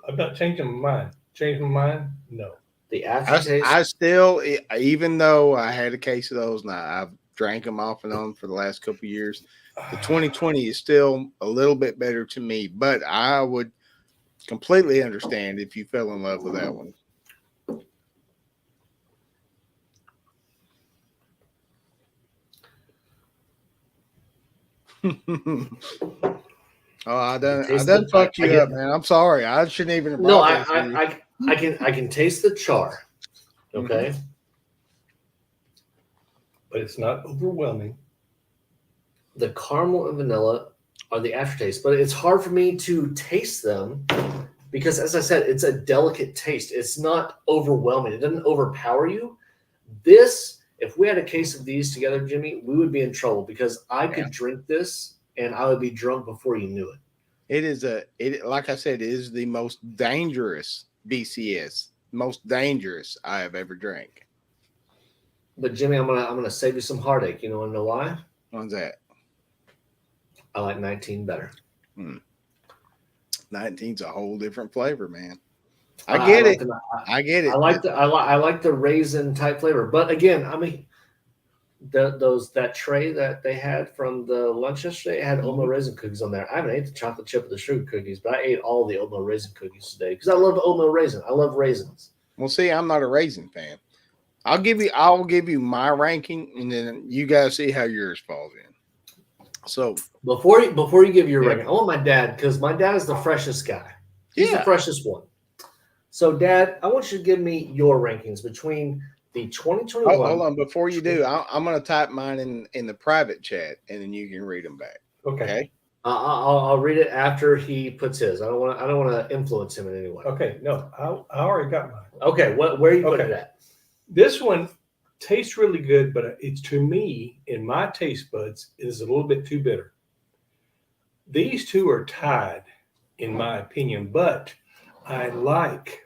S4: I'm not changing my mind. Change my mind? No.
S2: The aftertaste.
S3: I still, even though I had a case of those, now I've drank them off and on for the last couple of years. The 2020 is still a little bit better to me, but I would completely understand if you fell in love with that one. Oh, I done fucked you up, man. I'm sorry. I shouldn't even have brought
S2: I can taste the char. Okay.
S4: Mm-hmm. But it's not overwhelming.
S2: The caramel and vanilla are the aftertaste, but it's hard for me to taste them because, as I said, it's a delicate taste. It's not overwhelming. It doesn't overpower you. If we had a case of these together, Jimmy, we would be in trouble because I could drink this and I would be drunk before you knew it.
S3: Like I said, it is the most dangerous BCS, most dangerous I have ever drank.
S2: But Jimmy, I'm gonna save you some heartache. You want to know why?
S3: What's that?
S2: I like 19 better.
S3: 19's a whole different flavor, man. I get it.
S2: I like the raisin type flavor, but again, I mean, that tray that they had from the lunch yesterday had oatmeal raisin cookies on there. I haven't ate the chocolate chip or the sugar cookies, but I ate all the oatmeal raisin cookies today because I love oatmeal raisin. I love raisins.
S3: Well, see, I'm not a raisin fan. I'll give you my ranking, and then you guys see how yours falls in. So
S2: before you give your ranking, I want my dad because my dad is the freshest guy. He's the freshest one. So, Dad, I want you to give me your rankings between the 2021.
S3: Hold on, before you do, I'm going to type mine in the private chat, and then you can read them back.
S4: Okay.
S2: I'll read it after he puts his. I don't want to influence him in any way.
S4: Okay. No, I already got mine.
S2: Okay. Where are you putting it at?
S4: This one tastes really good, but it's, to me, in my taste buds, it is a little bit too bitter. These two are tied, in my opinion, but I like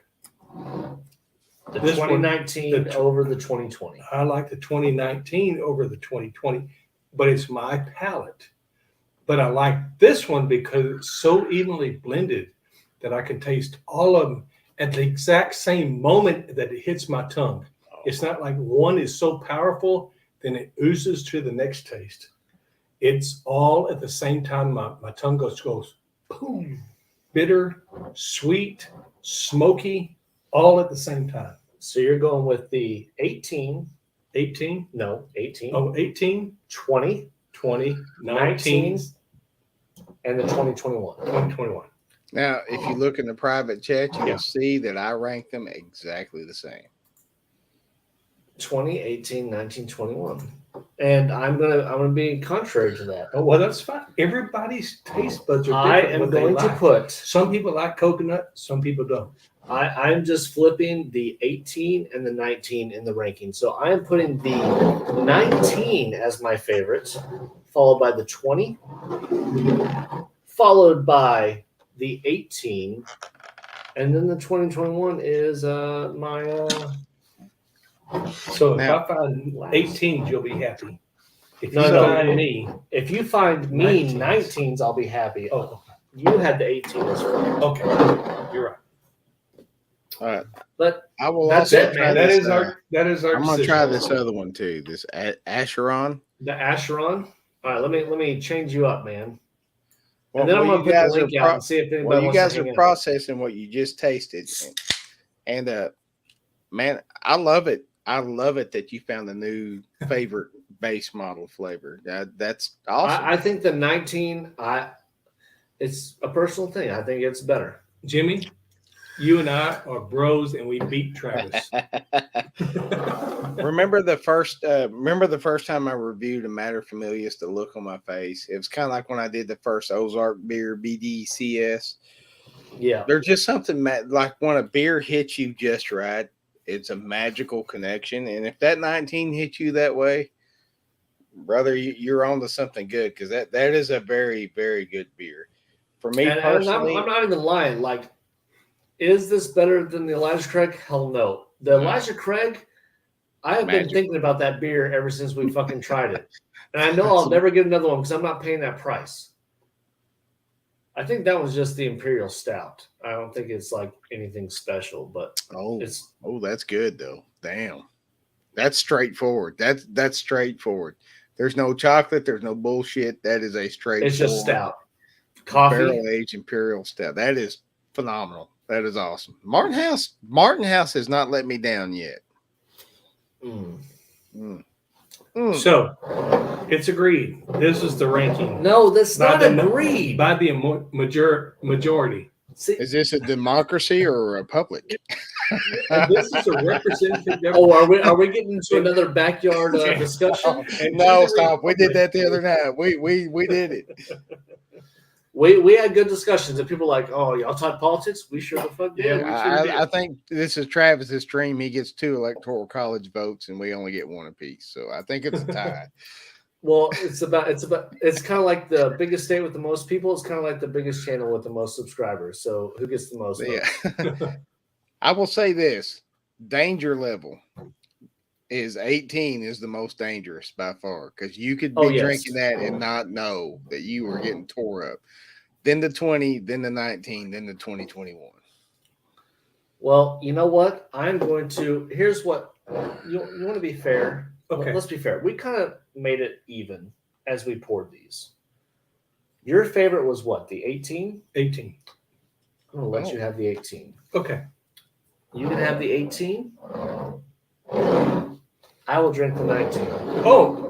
S2: the 2019 over the 2020.
S4: I like the 2019 over the 2020, but it's my palate. But I like this one because it's so evenly blended that I can taste all of them at the exact same moment that it hits my tongue. It's not like one is so powerful, then it oozes to the next taste. It's all at the same time. My tongue goes boom, bitter, sweet, smoky, all at the same time.
S2: So you're going with the 18.
S4: 18?
S2: No, 18.
S4: Oh, 18?
S2: 20. 19. And the 2021.
S4: 2021.
S3: Now, if you look in the private chat, you can see that I rank them exactly the same.
S2: 20, 18, 19, 21. And I'm gonna be contrary to that.
S4: Oh, well, that's fine. Everybody's taste buds are
S2: I
S4: different.
S2: am
S4: what they
S2: going to
S4: like.
S2: put.
S4: Some people like coconut. Some people don't.
S2: I'm just flipping the 18 and the 19 in the ranking. So I am putting the 19 as my favorite, followed by the 20, followed by the 18, and then the 2021 is my.
S4: So if
S3: Now-
S4: I find 18s, you'll be happy. If you
S2: No,
S4: find me,
S2: If you find me
S4: 19s.
S2: 19s, I'll be happy.
S4: oh,
S2: You had the 18s.
S4: okay, you're right.
S3: All right.
S2: But
S3: I will
S2: that's
S3: also
S2: it,
S3: try
S2: man.
S4: That
S3: this.
S4: is our. That is our.
S3: I'm gonna
S4: decision.
S3: try this other one too. This Acheron.
S2: the Acheron. All right, let me change you up, man.
S3: Well,
S2: And then I'm
S3: well,
S2: gonna put the link out and see if anybody
S3: you
S2: wants
S3: guys
S2: to
S3: are
S2: hang out.
S3: processing what you just tasted, and man, I love it. I love it that you found a new favorite base model flavor. That's awesome.
S2: I think the 19. It's a personal thing. I think it's better.
S4: Jimmy, you and I are bros, and we beat Travis.
S3: Remember the first time I reviewed a Matter Familius, the look on my face. It was kind of like when I did the first Ozark beer BDCS.
S2: Yeah.
S3: There's just something like when a beer hits you just right, it's a magical connection. And if that 19 hits you that way, brother, you're on to something good, because that is a very, very good beer. For me personally,
S2: I'm not even lying. Like, is this better than the Elijah Craig? Hell no. The Elijah Craig, I have been thinking about that beer ever since we fucking tried it. And I know I'll never get another one because I'm not paying that price. I think that was just the Imperial Stout. I don't think it's like anything special, but
S3: that's good though. Damn. That's straightforward. That's straightforward. There's no chocolate, there's no bullshit. That is a straightforward.
S2: It's just stout. Coffee.
S3: Barrel-aged Imperial Stout. That is phenomenal. That is awesome. Martin House has not let me down yet.
S4: So it's agreed. This is the ranking.
S2: No, that's not agreed
S4: by the majority.
S2: See,
S3: is this a democracy or a republic?
S4: And this is a representative.
S2: Oh, are we getting into another backyard discussion?
S3: No, stop. We did that the other night. We did it.
S2: We had good discussions, and people are like, oh, y'all talk politics? We sure the fuck did.
S3: I think this is Travis's stream. He gets 2 electoral college votes, and we only get 1 apiece. So I think it's a tie.
S2: Well, it's kind of like the biggest state with the most people. It's kind of like the biggest channel with the most subscribers. So who gets the most?
S3: Yeah. I will say this: danger level is 18 is the most dangerous by far, because you could be drinking that and not know that you were getting tore up. Then the 20, then the 19, then the 2021.
S2: Well, you know what? I'm going to. Here's what you want to be fair.
S4: Okay,
S2: let's be fair. We kind of made it even as we poured these. Your favorite was what? The 18?
S4: 18.
S2: I'm gonna let you have the 18.
S4: Okay.
S2: You can have the 18. I will drink the 19.
S4: Oh.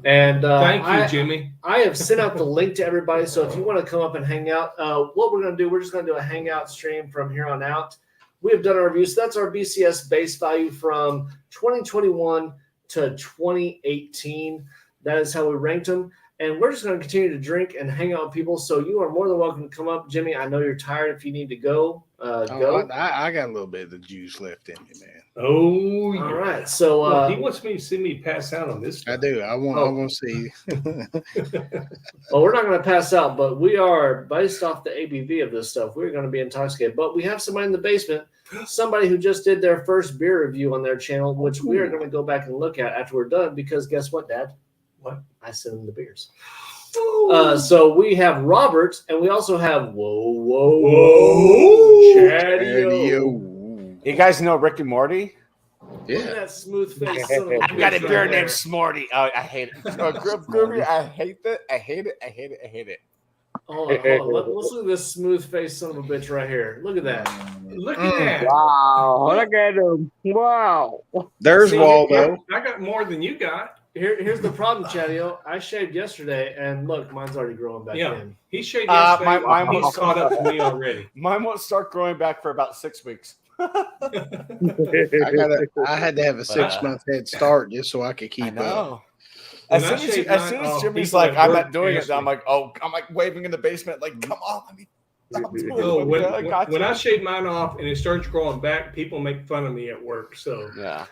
S2: And
S4: thank you, Jimmy.
S2: I have sent out the link to everybody. So if you want to come up and hang out, what we're going to do, we're just going to do a hangout stream from here on out. We have done our reviews. So that's our BCS base value from 2021 to 2018. That is how we ranked them. And we're just going to continue to drink and hang out with people. So you are more than welcome to come up. Jimmy, I know you're tired. If you need to go, go.
S3: I got a little bit of the juice left in me, man.
S4: Oh, yeah.
S2: All right. So
S4: he wants me to see me pass out on this.
S3: I do. I want to see.
S2: Well, we're not going to pass out, but we are, based off the ABV of this stuff, we're going to be intoxicated. But we have somebody in the basement, somebody who just did their first beer review on their channel, which we are going to go back and look at after we're done, because guess what, Dad?
S4: What?
S2: I sent him the beers. So we have Robert, and we also have Chadio.
S5: You guys know Rick and Morty?
S2: Look at that smooth face. Son of a
S5: I got a
S2: bitch
S5: beer
S2: right
S5: named
S2: there.
S5: Smarty. Oh, I hate it. Groovy, I hate it. I hate it. I hate it. I hate it.
S2: Hold on. Let's look at this smooth face son of a bitch right here. Look at that.
S4: Look at that.
S6: Wow, look at him. Wow.
S3: There's
S4: See,
S3: Waldo.
S4: I got more than you got.
S2: Here's the problem, Chadio. I shaved yesterday, and look, mine's already growing back in.
S4: He shaved yesterday.
S5: Mine
S4: He's caught up to me already.
S5: Mine won't start growing back for about 6 weeks.
S3: I had to have a 6 month head start just so I could keep up.
S5: As soon as Jimmy's like, I'm not doing it, I'm like, waving in the basement, like, come on, let me stop doing it.
S4: When I shave mine off and it starts growing back, people make fun of me at work. So
S5: yeah,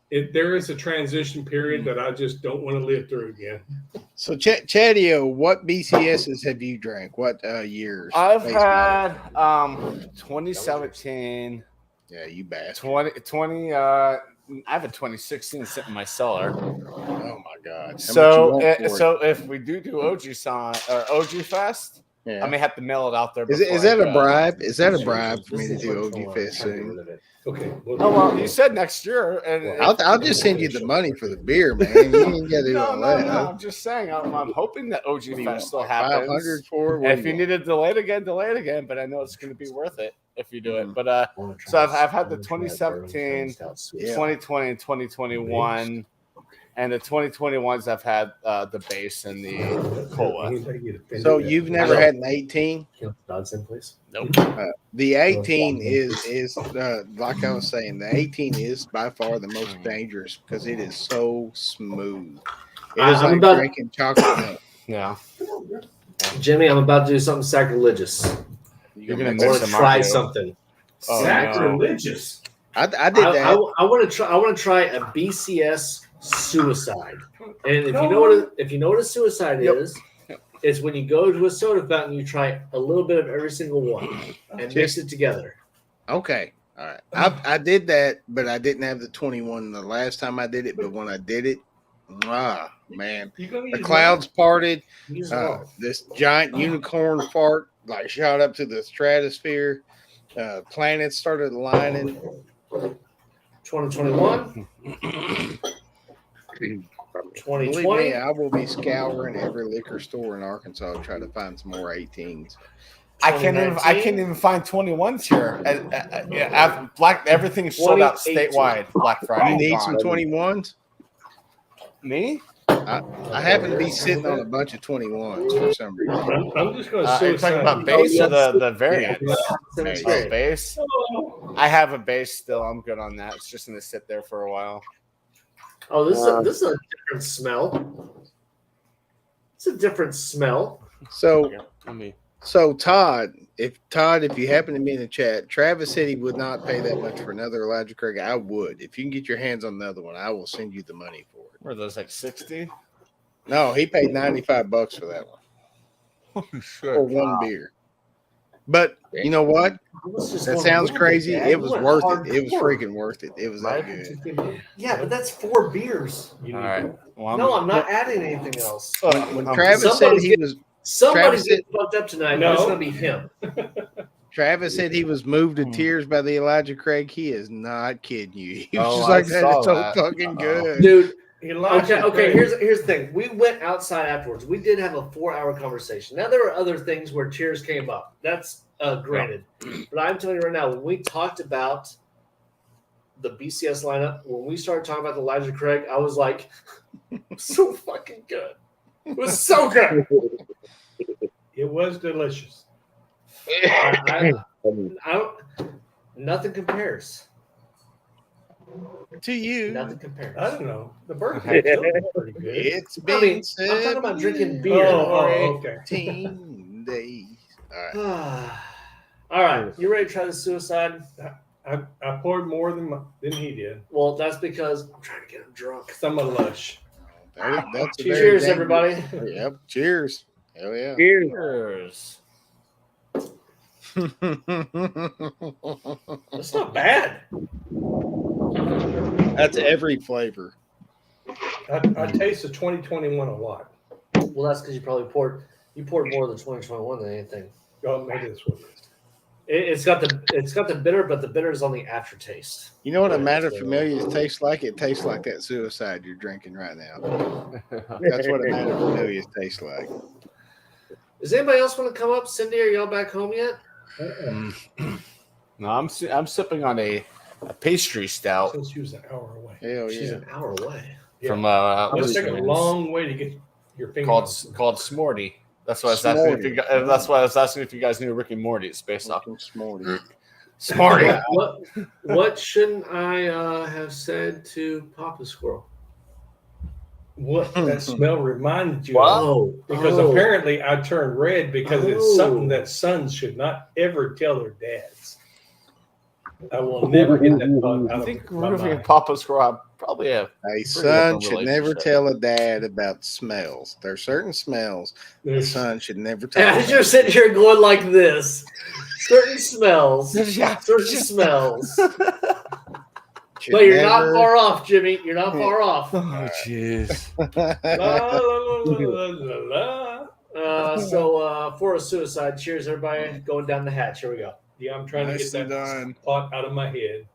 S4: there is a transition period that I just don't want to live through again.
S3: So, Chadio, what BCSs have you drank? What years?
S5: I've had 2017.
S3: Yeah, you bastard.
S5: 20 I have a 2016 sitting in my cellar.
S3: Oh my God!
S5: So if we do OG Fest, I may have to mail it out there.
S3: Is that a bribe? Is that a bribe for me to do OG Fest soon?
S4: Okay.
S5: Well, you said next year, and
S3: I'll just send you the money for the beer, man. You ain't got to do all that.
S5: No, I'm just saying. I'm hoping that OG Fest still happens.
S3: 500 for
S5: it. If you need to delay it again. But I know it's going to be worth it if you do it. But so I've had the 2017, 2020, and 2021. And the 2021s, I've had the base and the cola.
S3: So you've never had an 18?
S2: Dogs in, please.
S5: Nope.
S3: The 18 is like I was saying, the 18 is by far the most dangerous because it is so smooth. It is like drinking chocolate milk.
S5: Yeah.
S2: Jimmy, I'm about to do something sacrilegious.
S5: You're going
S2: to try something.
S4: Sacrilegious.
S3: I did that.
S2: I want to try a BCS suicide. And if you know what a suicide is, it's when you go to a soda fountain, you try a little bit of every single one and mix it together.
S3: Okay. All right. I did that, but I didn't have the 21 the last time I did it. But when I did it, man, the clouds parted. This giant unicorn fart like shot up to the stratosphere. Planets started aligning.
S2: 2021. 2020.
S3: Believe me, I will be scouring every liquor store in Arkansas to try to find some more 18s.
S5: I can't even find 21s here. Everything's sold out statewide Black Friday.
S3: You need some 21s?
S5: Me?
S3: I happen to be sitting on a bunch of 21s for some reason.
S4: I'm just going to say
S5: talking about base or the variants?
S2: Yeah.
S5: Base. I have a base still. I'm good on that. It's just going to sit there for a while.
S2: Oh, this is a different smell. It's a different smell.
S3: So Todd, if you happen to be in the chat, Travis said he would not pay that much for another Elijah Craig. I would. If you can get your hands on another one, I will send you the money for it.
S5: Were those like 60?
S3: No, he paid $95 for that one.
S5: Oh, shit.
S3: For one beer. But you know what? That sounds crazy. It was worth it. It was freaking worth it. It was that good.
S2: Yeah, but that's 4 beers.
S5: All right. Well,
S2: No, I'm not adding anything else.
S3: When Travis said he was
S2: Somebody's getting fucked up tonight. No, it's going to be him.
S3: Travis said he was moved to tears by the Elijah Craig. He is not kidding you. He was just
S5: I
S3: like, that is so
S5: that.
S3: fucking good.
S2: Dude. Okay. Here's the thing. We went outside afterwards. We did have a 4-hour conversation. Now there were other things where tears came up. That's granted. But I'm telling you right now, when we talked about the BCS lineup, when we started talking about the Elijah Craig, I was like, so fucking good. It was so good.
S4: It was delicious.
S2: Nothing compares.
S3: To you.
S2: Nothing compares.
S4: I don't know. The burger is pretty good.
S3: It's been said.
S2: I'm talking about drinking beer.
S4: Okay.
S3: 18 days. All right.
S2: All right. You ready to try the suicide?
S4: I poured more than he did.
S2: Well, that's because I'm trying to get him drunk.
S4: Because I'm a lush.
S3: That's
S2: Cheers, everybody.
S3: Yep. Cheers. Hell yeah.
S5: Cheers.
S2: That's not bad.
S3: That's every flavor.
S4: I taste the 2021 a lot.
S2: Well, that's because you poured more than 2021 than anything.
S4: Oh, maybe that's what it is.
S2: It's got the bitter, but the bitter is on the aftertaste.
S3: You know what a matter familiar tastes like? It tastes like that suicide you're drinking right now. That's what a matter familiar tastes like.
S2: Does anybody else want to come up? Cindy, are y'all back home yet?
S5: No, I'm sipping on a pastry stout.
S4: Since she was an hour away.
S3: Hell
S2: She's
S3: yeah.
S2: an hour away.
S5: From
S4: It'll take a long way to get your finger
S5: called Smorty. That's why I was asking if you guys. That's why I was asking if you guys knew Rick and Morty. It's based off.
S3: Smorty.
S5: Smarty.
S2: What shouldn't I have said to Papa Squirrel?
S4: What that smell reminded you
S5: What?
S4: of? Because apparently I turned red because it's something that sons should not ever tell their dads. I will never get that thought out
S5: I think
S4: of my
S5: Groovy and
S4: mind.
S5: Papa Squirrel probably have
S3: A
S5: pretty
S3: son
S5: open
S3: should never
S5: relationship.
S3: tell a dad about smells. There are certain smells a son should never talk
S2: As
S3: about.
S2: you're sitting here going like this, certain smells,
S5: Yeah.
S2: certain smells.
S3: Should
S2: But you're not
S3: never-
S2: far off, Jimmy. You're not far off.
S5: Oh, jeez.
S4: La, la, la, la, la.
S2: So for a suicide, cheers, everybody. Going down the hatch. Here we go.
S4: Yeah, I'm trying to
S3: Nicely
S4: get that
S3: done.
S4: thought out of my head.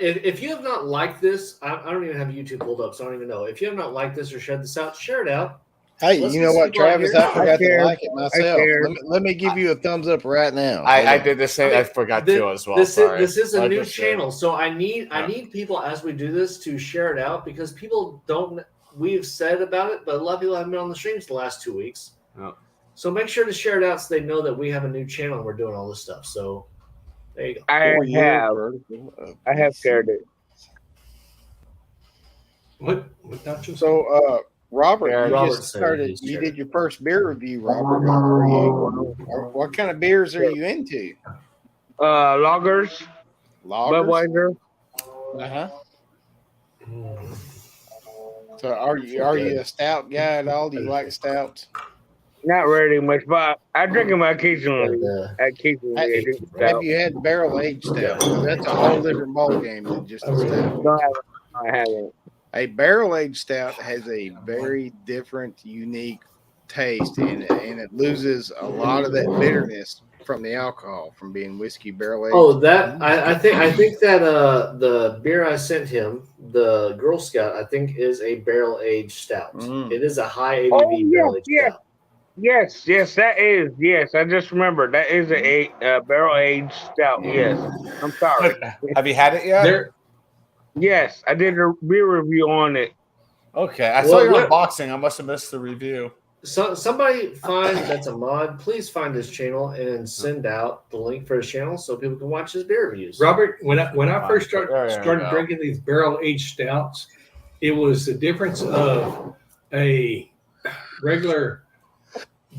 S2: If you have not liked this, I don't even have YouTube pulled up, so I don't even know. If you have not liked this or shared this out, share it out.
S3: Hey,
S2: Let's
S3: you know
S2: get
S3: what,
S2: some people out
S3: Travis?
S2: here.
S3: I forgot to
S6: cared.
S3: like it myself.
S6: cared.
S3: Let me give you a thumbs up right now.
S5: I did the same. I forgot to as well.
S2: This
S5: Sorry.
S2: is a
S5: Like
S2: new
S5: I said.
S2: channel, so I need people as we do this to share it out because people don't. We've said about it, but a lot of people haven't been on the streams the last 2 weeks.
S5: Oh.
S2: So make sure to share it out so they know that we have a new channel and we're doing all this stuff. So there you go.
S6: I
S3: 4 year
S6: have.
S3: vertical of
S6: I have
S3: BCS.
S6: shared it.
S4: What nachos?
S3: So, Robert,
S5: Yeah,
S3: you
S2: Robert
S3: just
S2: said
S3: started.
S2: he's
S3: You
S2: shared
S3: did your first beer review, Robert. What kind of beers are you into?
S6: Loggers,
S3: Lagers.
S6: Budweiser.
S3: Uh-huh. So, are you a stout guy at all? Do you like stouts?
S6: Not really much, but I drink them occasionally.
S2: And,
S6: Occasionally, I drink
S3: Have
S6: stout.
S3: you had barrel aged stout? 'Cause that's a whole different ball game than just a stout.
S6: No, I haven't.
S3: A barrel aged stout has a very different, unique taste, and it loses a lot of that bitterness from the alcohol from being whiskey barrel aged.
S2: Oh, that I think that the beer I sent him, the Girl Scout, I think is a barrel aged stout.
S3: Mm.
S2: It is a high ABV
S6: Oh,
S2: barrel aged
S6: yes.
S2: stout.
S6: Yes, that is. Yes, I just remembered. That is a barrel aged stout. Yes. I'm sorry.
S5: Have you had it yet?
S4: There,
S6: Yes, I did a beer review on it.
S5: Okay, I
S2: Well,
S5: saw your
S2: what-
S5: unboxing. I must have missed the review.
S2: So somebody that's a mod. Please find his channel and send out the link for his channel so people can watch his beer reviews.
S4: Robert, when I first
S5: There you
S4: started
S5: go.
S4: drinking these barrel aged stouts, it was the difference of a regular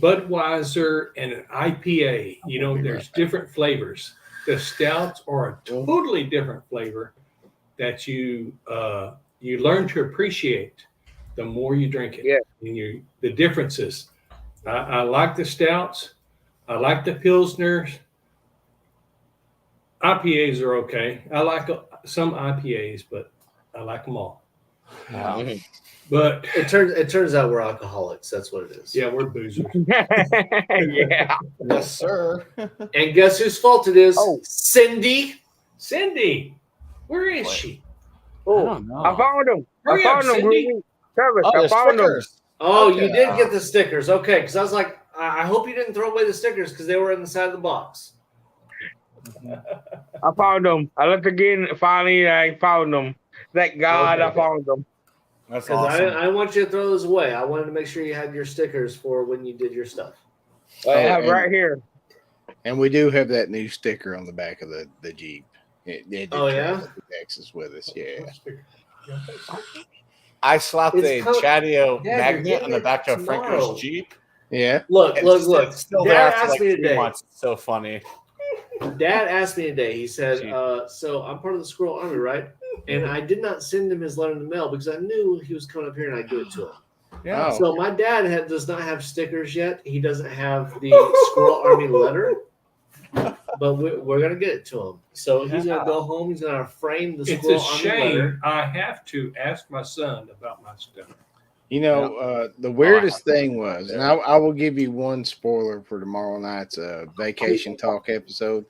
S4: Budweiser and an IPA. You know, there's different flavors. The stouts are a totally different flavor that you learn to appreciate the more you drink it.
S6: Yeah.
S4: And the differences. I like the stouts. I like the pilsners. IPAs are okay. I like some IPAs, but I like them all.
S5: Yeah.
S4: But
S2: It turns out we're alcoholics. That's what it is.
S4: yeah, we're boozers.
S6: Yeah.
S5: Yes, sir.
S2: And guess whose fault it is?
S6: Oh.
S2: Cindy.
S4: Cindy, where is she?
S5: I
S6: Oh,
S5: don't know.
S6: I found them.
S4: Hurry
S6: I
S4: up,
S6: found them,
S4: Cindy.
S6: Groovy. Travis,
S5: Oh,
S6: I
S5: the
S6: found them.
S5: stickers.
S2: Oh,
S5: Okay.
S2: you did get the stickers. Okay, because I was like, I hope you didn't throw away the stickers because they were in the side of the box.
S6: I found them. I looked again. Finally, I found them. Thank God I
S2: Okay.
S6: found them.
S5: That's
S2: Because
S5: awesome.
S2: I didn't want you to throw those away. I wanted to make sure you had your stickers for when you did your stuff.
S6: I have
S3: and-
S6: right here.
S3: And we do have that new sticker on the back of the Jeep. It did
S2: Oh, yeah?
S3: travel to Texas with us. Yeah.
S5: I slapped
S2: It's
S5: a
S2: co-
S5: Chatio
S2: Yeah, you're
S5: magnet
S2: getting
S5: on the
S2: it
S5: back of
S2: tomorrow.
S5: Franco's Jeep.
S3: Yeah.
S2: Look.
S5: It's still there
S2: Dad
S5: after
S2: asked
S5: like
S2: me
S5: 3
S2: today.
S5: months. It's so funny.
S2: Dad asked me today. He said,
S5: Jeez.
S2: "So I'm part of the Squirrel Army, right?" And I did not send him his letter in the mail because I knew he was coming up here and I'd give it to him.
S5: Yeah.
S3: Oh.
S2: So my dad does not have stickers yet. He doesn't have the Squirrel Army letter, but we're gonna get it to him. So he's gonna go home. He's gonna frame the
S4: It's
S2: Squirrel
S4: a
S2: Army letter.
S4: shame I have to ask my son about my stuff.
S3: You know, the weirdest thing was, and I will give you one spoiler for tomorrow night's vacation talk episode.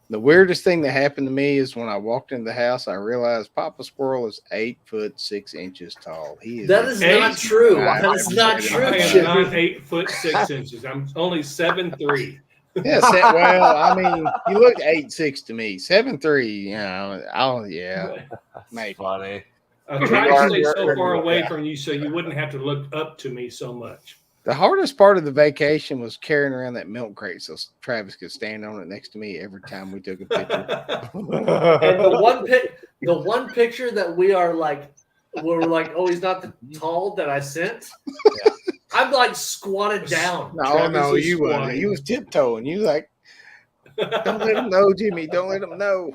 S3: The weirdest thing that happened to me is when I walked into the house, I realized Papa Squirrel is 8'6" tall. He is.
S2: That is
S4: Eight?
S2: not true.
S3: I
S2: That is not
S3: am
S2: true,
S4: I am
S2: Jimmy.
S4: not 8'6". I'm only 7'3".
S3: Yeah, well, I mean, you look 8'6" to me. 7'3", you know, yeah, maybe.
S5: Funny.
S4: I tried to stay so far away from you so you wouldn't have to look up to me so much.
S3: The hardest part of the vacation was carrying around that milk crate so Travis could stand on it next to me every time we took a picture.
S2: And the one picture that we're like, oh, he's not the tall that I sent. Yeah. I'm like squatted down.
S3: No, you weren't. You was tiptoeing. You like, don't let him know, Jimmy. Don't let him know.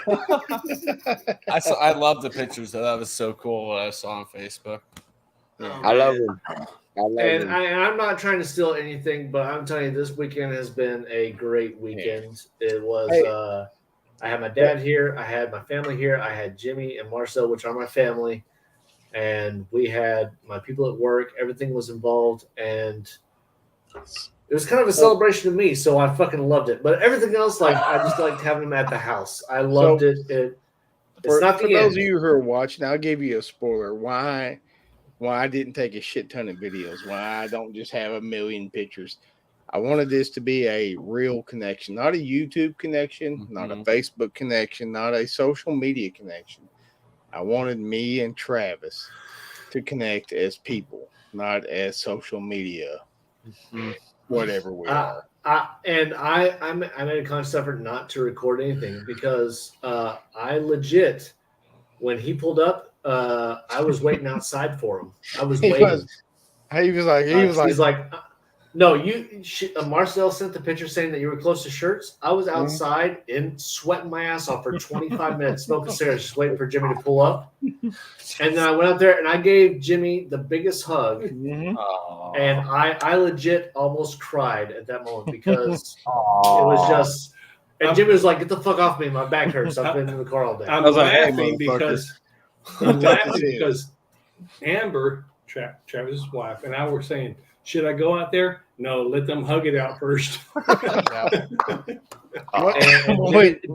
S5: I love the pictures. That was so cool what I saw on Facebook.
S2: Yeah.
S6: I love him.
S2: And I'm not trying to steal anything, but I'm telling you, this weekend has been a great weekend. Yeah. It was. I had my dad here. I had my family here. I had Jimmy and Marcel, which are my family, and we had my people at work. Everything was involved, and it was kind of a celebration to me. So I fucking loved it. But everything else, like I just liked having them at the house. I loved it.
S3: For those of you who are watching, I'll give you a spoiler. Why I didn't take a shit ton of videos, why I don't just have a million pictures. I wanted this to be a real connection, not a YouTube connection, not a Facebook connection, not a social media connection. I wanted me and Travis to connect as people, not as social media, whatever we are.
S2: I made a conscious effort not to record anything because I legit, when he pulled up, I was waiting outside for him. I was waiting.
S3: He was like,
S2: no, Marcel sent the picture saying that you were close to shirts. I was outside and sweating my ass off for 25 minutes, smoking cigarettes, just waiting for Jimmy to pull up. And then I went out there and I gave Jimmy the biggest hug. And I legit almost cried at that moment because it was just. And Jimmy was like, "Get the fuck off me! My back hurts. I've been in the car all day."
S4: I'm laughing because Amber, Travis's wife, and I were saying, should I go out there? No, let them hug it out first.
S2: and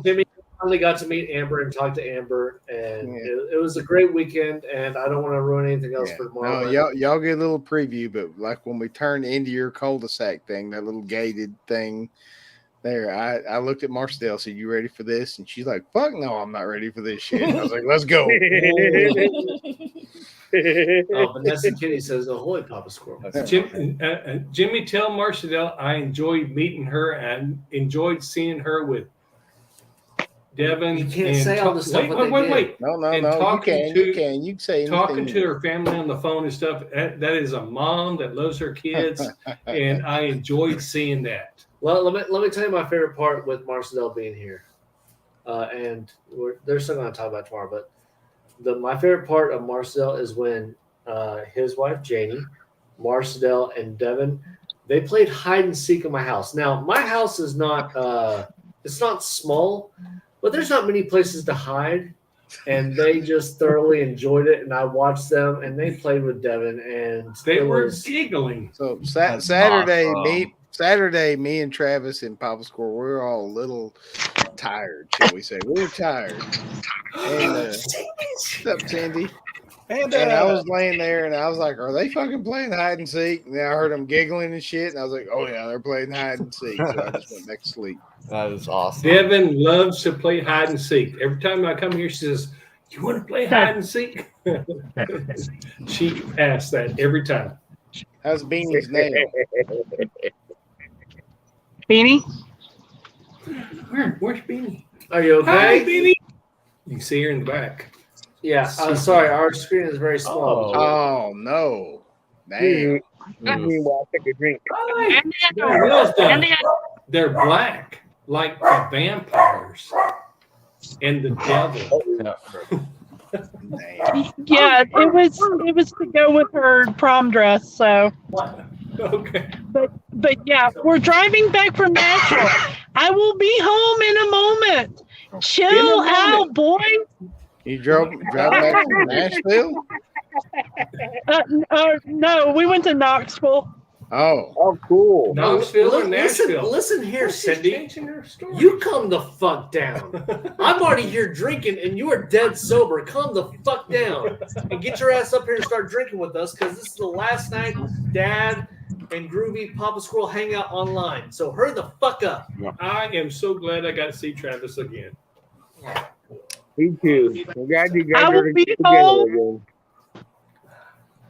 S2: Jimmy finally got to meet Amber and talk to Amber, and it was a great weekend. And I don't want to ruin anything else for tomorrow.
S3: No, y'all get a little preview, but like when we turned into your cul-de-sac thing, that little gated thing. There, I looked at Marcel, said, "You ready for this?" And she's like, "Fuck no, I'm not ready for this shit." I was like, "Let's go."
S2: Vanessa Kitty says, "Ahoy, Papa Squirrel."
S4: Jimmy, tell Marcel I enjoyed meeting her and enjoyed seeing her with Devin.
S2: You can't say all the stuff.
S4: Wait.
S3: No. You can say anything.
S4: Talking to her family on the phone and stuff. That is a mom that loves her kids, and I enjoyed seeing that.
S2: Well, let me tell you my favorite part with Marcel being here, and they're still going to talk about tomorrow. But my favorite part of Marcel is when his wife Janie, Marcel, and Devin, they played hide and seek in my house. Now my house is not it's not small, but there's not many places to hide, and they just thoroughly enjoyed it. And I watched them, and they played with Devin, and
S4: they were giggling.
S3: So Saturday, me and Travis and Papa Squirrel, we were all a little tired, shall we say. We were tired. And, what's up, Cindy? And I was laying there, and I was like, are they fucking playing hide and seek? And then I heard them giggling and shit, and I was like, oh, yeah, they're playing hide and seek. So I just went back to sleep.
S5: That is awesome.
S4: Devin loves to play hide and seek. Every time I come here, she says, you want to play hide and seek? She asks that every time.
S3: How's Beanie's nail?
S7: Beanie?
S4: Where's Beanie?
S2: Are you okay?
S4: Hi, Beanie. You can see her in the back.
S2: Yeah, sorry, our screen is very small.
S3: Oh no. Damn.
S6: Meanwhile, take a drink.
S4: They're black, like the vampires and the devil.
S7: Yeah, it was to go with her prom dress, so.
S4: Okay.
S7: But yeah, we're driving back from Nashville. I will be home in a moment. Chill out, boys.
S3: You drove back from Nashville?
S7: No, we went to Knoxville.
S3: Oh,
S6: cool.
S4: Knoxville or Nashville?
S2: Listen here, Cindy. You calm the fuck down. I'm already here drinking, and you are dead sober. Calm the fuck down and get your ass up here and start drinking with us, because this is the last night Dad and Groovy Papa Squirrel hang out online. So hurry the fuck up.
S4: I am so glad I got to see Travis again.
S6: Me too. I'm glad you guys
S7: I will be home.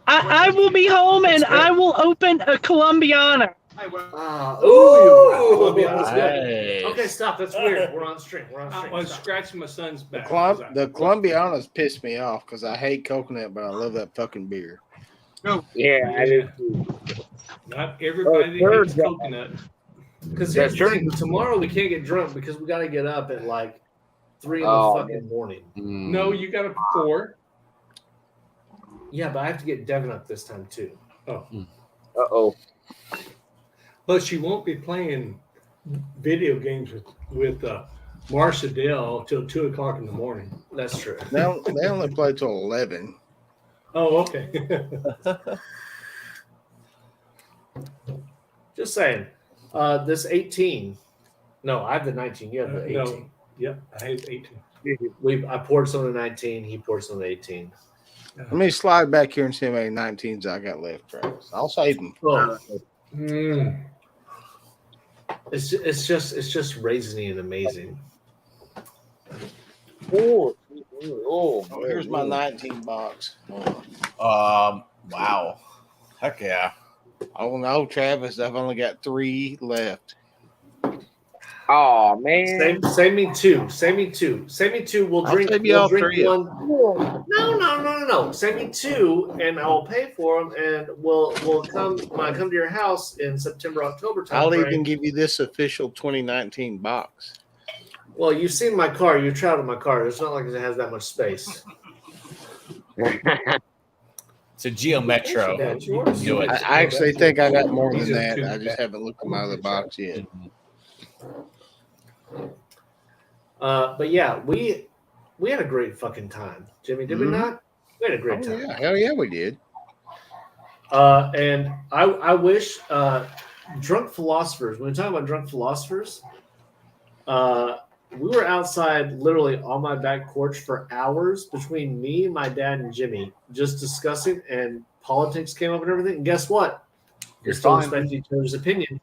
S7: I will be home and I will open a Colombiana.
S2: Colombiana's good.
S5: Nice.
S2: Okay, stop. That's weird. We're on stream.
S4: I was scratching my son's back.
S3: The Colombianas piss me off because I hate coconut, but I love that fucking beer.
S6: Yeah, I do too.
S4: Not everybody hates coconut.
S2: Because tomorrow we can't get drunk because we got to get up at like 3 in the fucking morning.
S4: No, you got up at 4.
S2: Yeah, but I have to get Devin up this time too.
S6: Uh-oh.
S4: Plus, you won't be playing video games with Marsha Dell till 2 o'clock in the morning.
S2: That's true.
S3: They only play till 11.
S4: Oh, okay.
S2: Just saying. This 18. No, I have the 19. You have the 18.
S4: No. Yep, I have 18.
S2: I poured some of the 19. He poured some of the 18.
S3: Let me slide back here and see how many 19s I got left, Travis. I'll save them.
S2: Oh. It's just raisiny and amazing.
S3: Oh, here's my 19 box.
S5: Wow. Heck yeah.
S3: Oh no, Travis, I've only got 3 left.
S6: Oh man.
S2: Save me two. We'll drink.
S3: I'll
S2: We'll
S3: all
S2: drink
S3: 3.
S2: one. No. Send me 2, and I'll pay for them, and we'll come when I come to your house in September, October time.
S3: I'll even give you this official 2019 box.
S2: Well, you've seen my car. You've traveled my car. It's not like it has that much space.
S5: It's a Geo Metro.
S2: That's yours.
S5: Do it.
S3: I actually think I got more than that. I just haven't looked at my other box yet.
S2: But yeah, we had a great fucking time, Jimmy. Did we not? We had a great time.
S3: Yeah, hell yeah, we did.
S2: And I wish drunk philosophers. When we talk about drunk philosophers, we were outside literally on my back porch for hours between me, my dad, and Jimmy, just discussing, and politics came up and everything. And guess what? You're still respecting each other's opinion.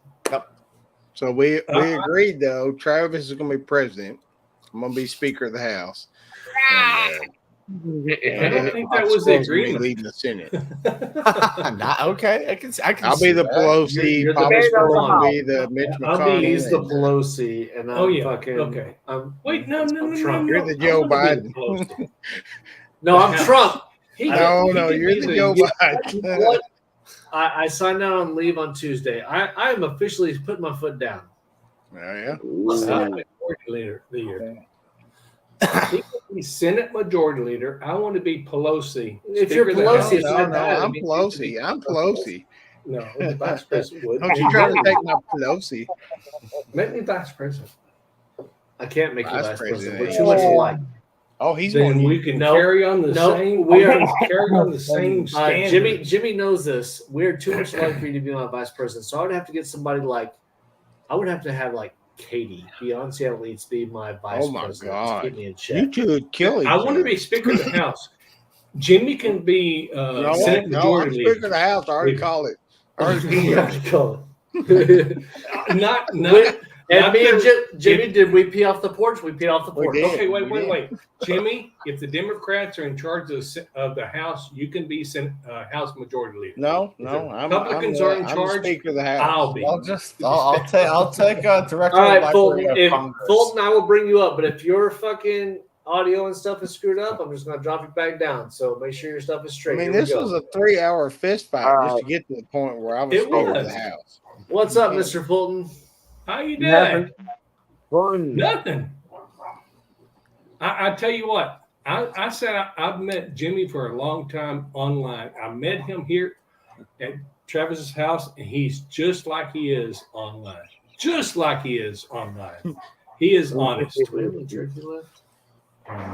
S3: So we agreed though. Travis is going to be president. I'm going to be Speaker of the House.
S4: I don't think that was the agreement.
S3: Leading the Senate.
S5: Okay. I can.
S3: I'll be the Pelosi.
S2: You're the
S3: Papa Squirrel will
S6: Obama.
S3: be the Mitch McConnell.
S2: He's the Pelosi, and I'm fucking.
S4: Okay.
S2: Wait,
S4: no.
S3: You're the Joe Biden.
S2: No, I'm Trump.
S3: No, you're the Joe Biden.
S2: I signed out on leave on Tuesday. I am officially putting my foot down.
S3: Oh, yeah.
S4: Senate Majority Leader of the year. He could be Senate Majority Leader. I want to be Pelosi.
S2: If you're Pelosi, it's
S3: No,
S2: not bad.
S3: I'm Pelosi. I'm Pelosi.
S4: No, the Vice President would.
S3: Don't you try to take my Pelosi.
S4: Make me Vice President.
S2: I can't make you
S3: Vice
S2: vice president.
S3: president.
S2: We're too much alike.
S3: Oh, he's
S4: Then
S3: going.
S4: we can carry on the same.
S2: We are
S4: carry on the same standard.
S2: Jimmy knows this. We're too much alike for you to be my vice president. So I would have to get somebody like, I would have to have like Katie, Beyonce at least, be my vice president. To
S3: God.
S2: keep me in check.
S3: You two would kill each
S4: I want to be Speaker of the House. Jimmy can be Senate
S3: I'm
S4: Majority
S3: Speaker
S4: Leader.
S3: of the House. I already call it.
S4: Not
S2: And me and Jimmy, did we pee off the porch? We peed off the porch.
S3: did.
S4: Okay, wait. Jimmy, if the Democrats are in charge of the House, you can be House Majority Leader.
S3: No,
S4: Republicans are in charge.
S3: I'm Speaker of the House.
S4: I'll be.
S5: I'll take director.
S2: All right,
S5: of
S2: Fulton.
S5: Library of Congress.
S2: Fulton, I will bring you up. But if your fucking audio and stuff is screwed up, I'm just going to drop you back down. So make sure your stuff is
S3: I
S2: straight.
S3: mean,
S2: Here we
S3: this
S2: go.
S3: was a 3-hour fist fight just to get to the point where I was
S4: It
S3: Speaker
S4: was.
S3: of the House.
S2: What's up, Mr. Fulton?
S4: How you doing?
S6: Nothing. Fun.
S4: Nothing. I tell you what. I said I've met Jimmy for a long time online. I met him here at Travis's house, and he's just like he is online. Just like he is online. He is honest.
S2: Do we have any jerky left?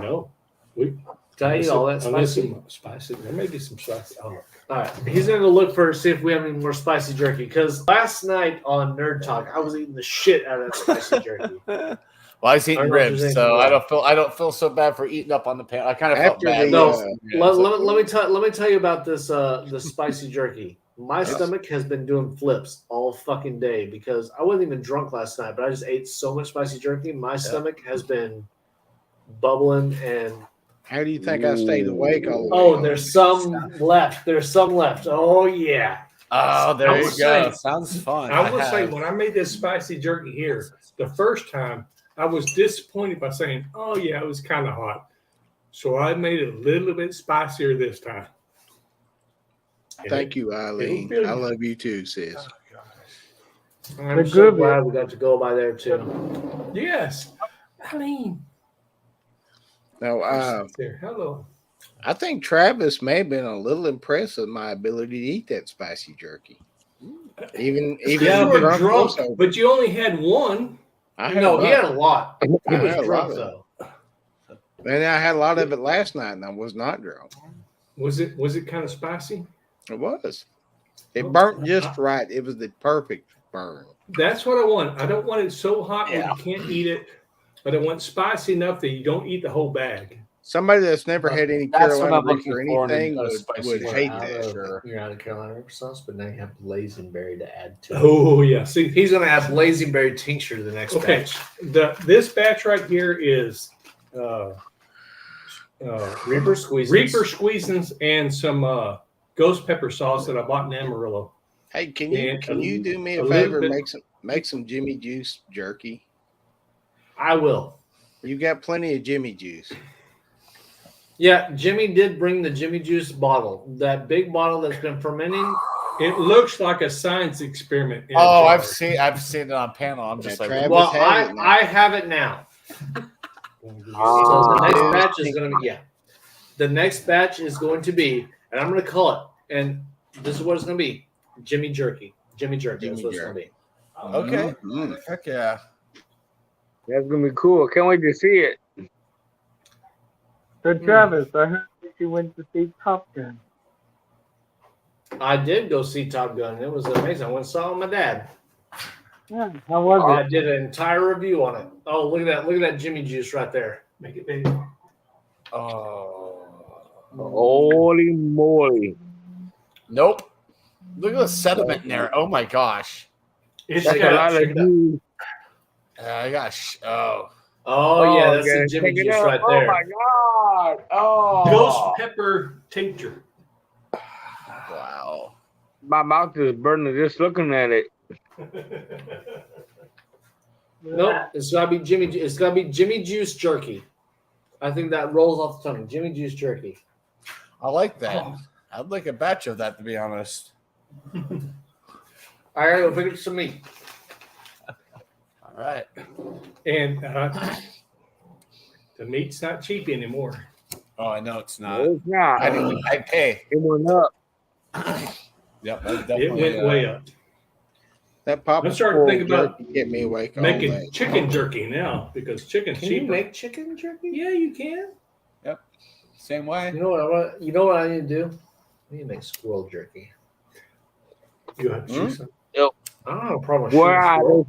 S4: No.
S2: Did I eat all that
S4: Unless
S2: spicy?
S4: some spicy. There may be some spicy. Oh, look.
S2: All right. He's going to look for see if we have any more spicy jerky. Because last night on Nerd Talk, I was eating the shit out of that spicy jerky.
S5: Well, I was eating ribs, so I don't feel so bad for eating up on the pan. I kind of felt
S3: After
S5: bad.
S3: the,
S2: Let me tell you about this the spicy jerky. My stomach has been doing flips all fucking day because I wasn't even drunk last night, but I just ate so much spicy jerky. My stomach has been bubbling and
S3: How do you think I stayed awake all the way?
S2: Oh, there's some left. There's some left. Oh yeah.
S5: Oh, there
S4: I
S5: you
S4: would
S5: go.
S4: say-
S5: Sounds fun.
S4: I will say, when I made this spicy jerky here, the first time, I was disappointed by saying, "Oh yeah, it was kind of hot." So I made it a little bit spicier this time.
S3: Thank you, Eileen.
S4: good.
S3: I love you too, sis.
S2: I'm
S7: The
S2: so
S7: Groovy.
S2: glad we got to go by there too.
S4: Yes, Eileen.
S3: Now,
S4: There. Hello.
S3: I think Travis may have been a little impressed with my ability to eat that spicy jerky. Even
S4: Yeah, but
S3: drunk
S4: drunk.
S3: also.
S4: But you only had one.
S3: I had
S2: No,
S3: a
S2: he
S3: lot.
S2: had a lot. He
S3: I
S2: was
S3: had a
S2: drunk
S3: lot of
S2: though.
S3: And I had a lot of it last night, and I was not drunk.
S4: Was it kind of spicy?
S3: It was. It burnt just right. It was the perfect burn.
S4: That's what I want. I don't want it so hot where you can't eat it, but I want spicy enough that you don't eat the whole bag.
S3: Somebody that's never had any
S5: That's what
S3: Carolina
S5: I'm
S3: Reaper
S5: looking
S3: or
S5: for in
S3: anything
S5: a
S3: would
S5: spicy
S3: hate
S2: Out
S3: that.
S2: of- You're out of Carolina Reaper sauce, but now you have blazingberry to add to it.
S4: Oh yeah. See,
S2: He's gonna add blazingberry tincture the next
S4: okay.
S2: batch.
S4: This batch right here is
S2: Reaper squeezes.
S4: Reaper squeezins and some ghost pepper sauce that I bought in Amarillo.
S3: Hey, can
S4: And
S3: you do me a
S4: little
S3: favor?
S4: bit-
S3: Make some Jimmy Juice jerky.
S2: I will.
S3: You got plenty of Jimmy Juice.
S2: Yeah, Jimmy did bring the Jimmy Juice bottle. That big bottle that's been fermenting.
S4: It looks like a science experiment. in a
S5: Oh,
S4: jar.
S5: I've seen it on panel. I'm just
S3: Yeah,
S5: like,
S3: Travis
S2: Well,
S3: has it now.
S2: I have it now. So the next batch is going to be The next batch is going to be, and I'm going to call it, and this is what it's going to be: Jimmy Jerky. Jimmy Jerky. That's what it's going to be.
S5: okay,
S3: Mm.
S5: heck yeah.
S6: That's gonna be cool. Can't wait to see it.
S7: So Travis, I heard that you went to see Top Gun.
S2: I did go see Top Gun. It was amazing. I went and saw it with my dad.
S7: Yeah, how was
S2: I
S7: it?
S2: did an entire review on it. Oh, look at that! Look at that Jimmy Juice right there.
S4: Make it big.
S5: Oh,
S6: Holy moly!
S5: nope. Look at the sediment in there. Oh my gosh.
S4: It's
S6: That's a
S4: got
S6: lot of juice.
S5: I got. Oh,
S2: Oh yeah, that's
S6: okay,
S2: the Jimmy
S6: check it
S2: Juice
S6: out.
S2: right
S6: Oh
S2: there.
S6: my god! Oh,
S4: ghost pepper tincture.
S5: wow.
S6: my mouth is burning just looking at it.
S2: Nope, it's gotta be Jimmy. It's gotta be Jimmy Juice jerky. I think that rolls off the tongue. Jimmy Juice jerky.
S5: I like that. I'd like a batch of that, to be honest.
S2: I gotta go pick up some meat.
S5: All right.
S4: And the meat's not cheap anymore.
S5: Oh, I know it's not.
S6: No, it's not.
S5: I'd pay.
S6: It went up.
S5: Yep, that's
S4: It
S5: definitely.
S4: went way up.
S3: That Papa
S4: I'm starting to
S3: Squirrel
S4: think about
S3: jerky get me awake all
S4: Making
S3: day.
S4: chicken jerky now because chicken's
S2: Can you
S4: cheaper.
S2: make chicken jerky?
S4: Yeah, you can.
S5: Same way.
S2: You know what? You know what I need to do? I need to make squirrel jerky.
S4: You have to shoot some.
S2: I don't have a problem with shooting
S6: Wow.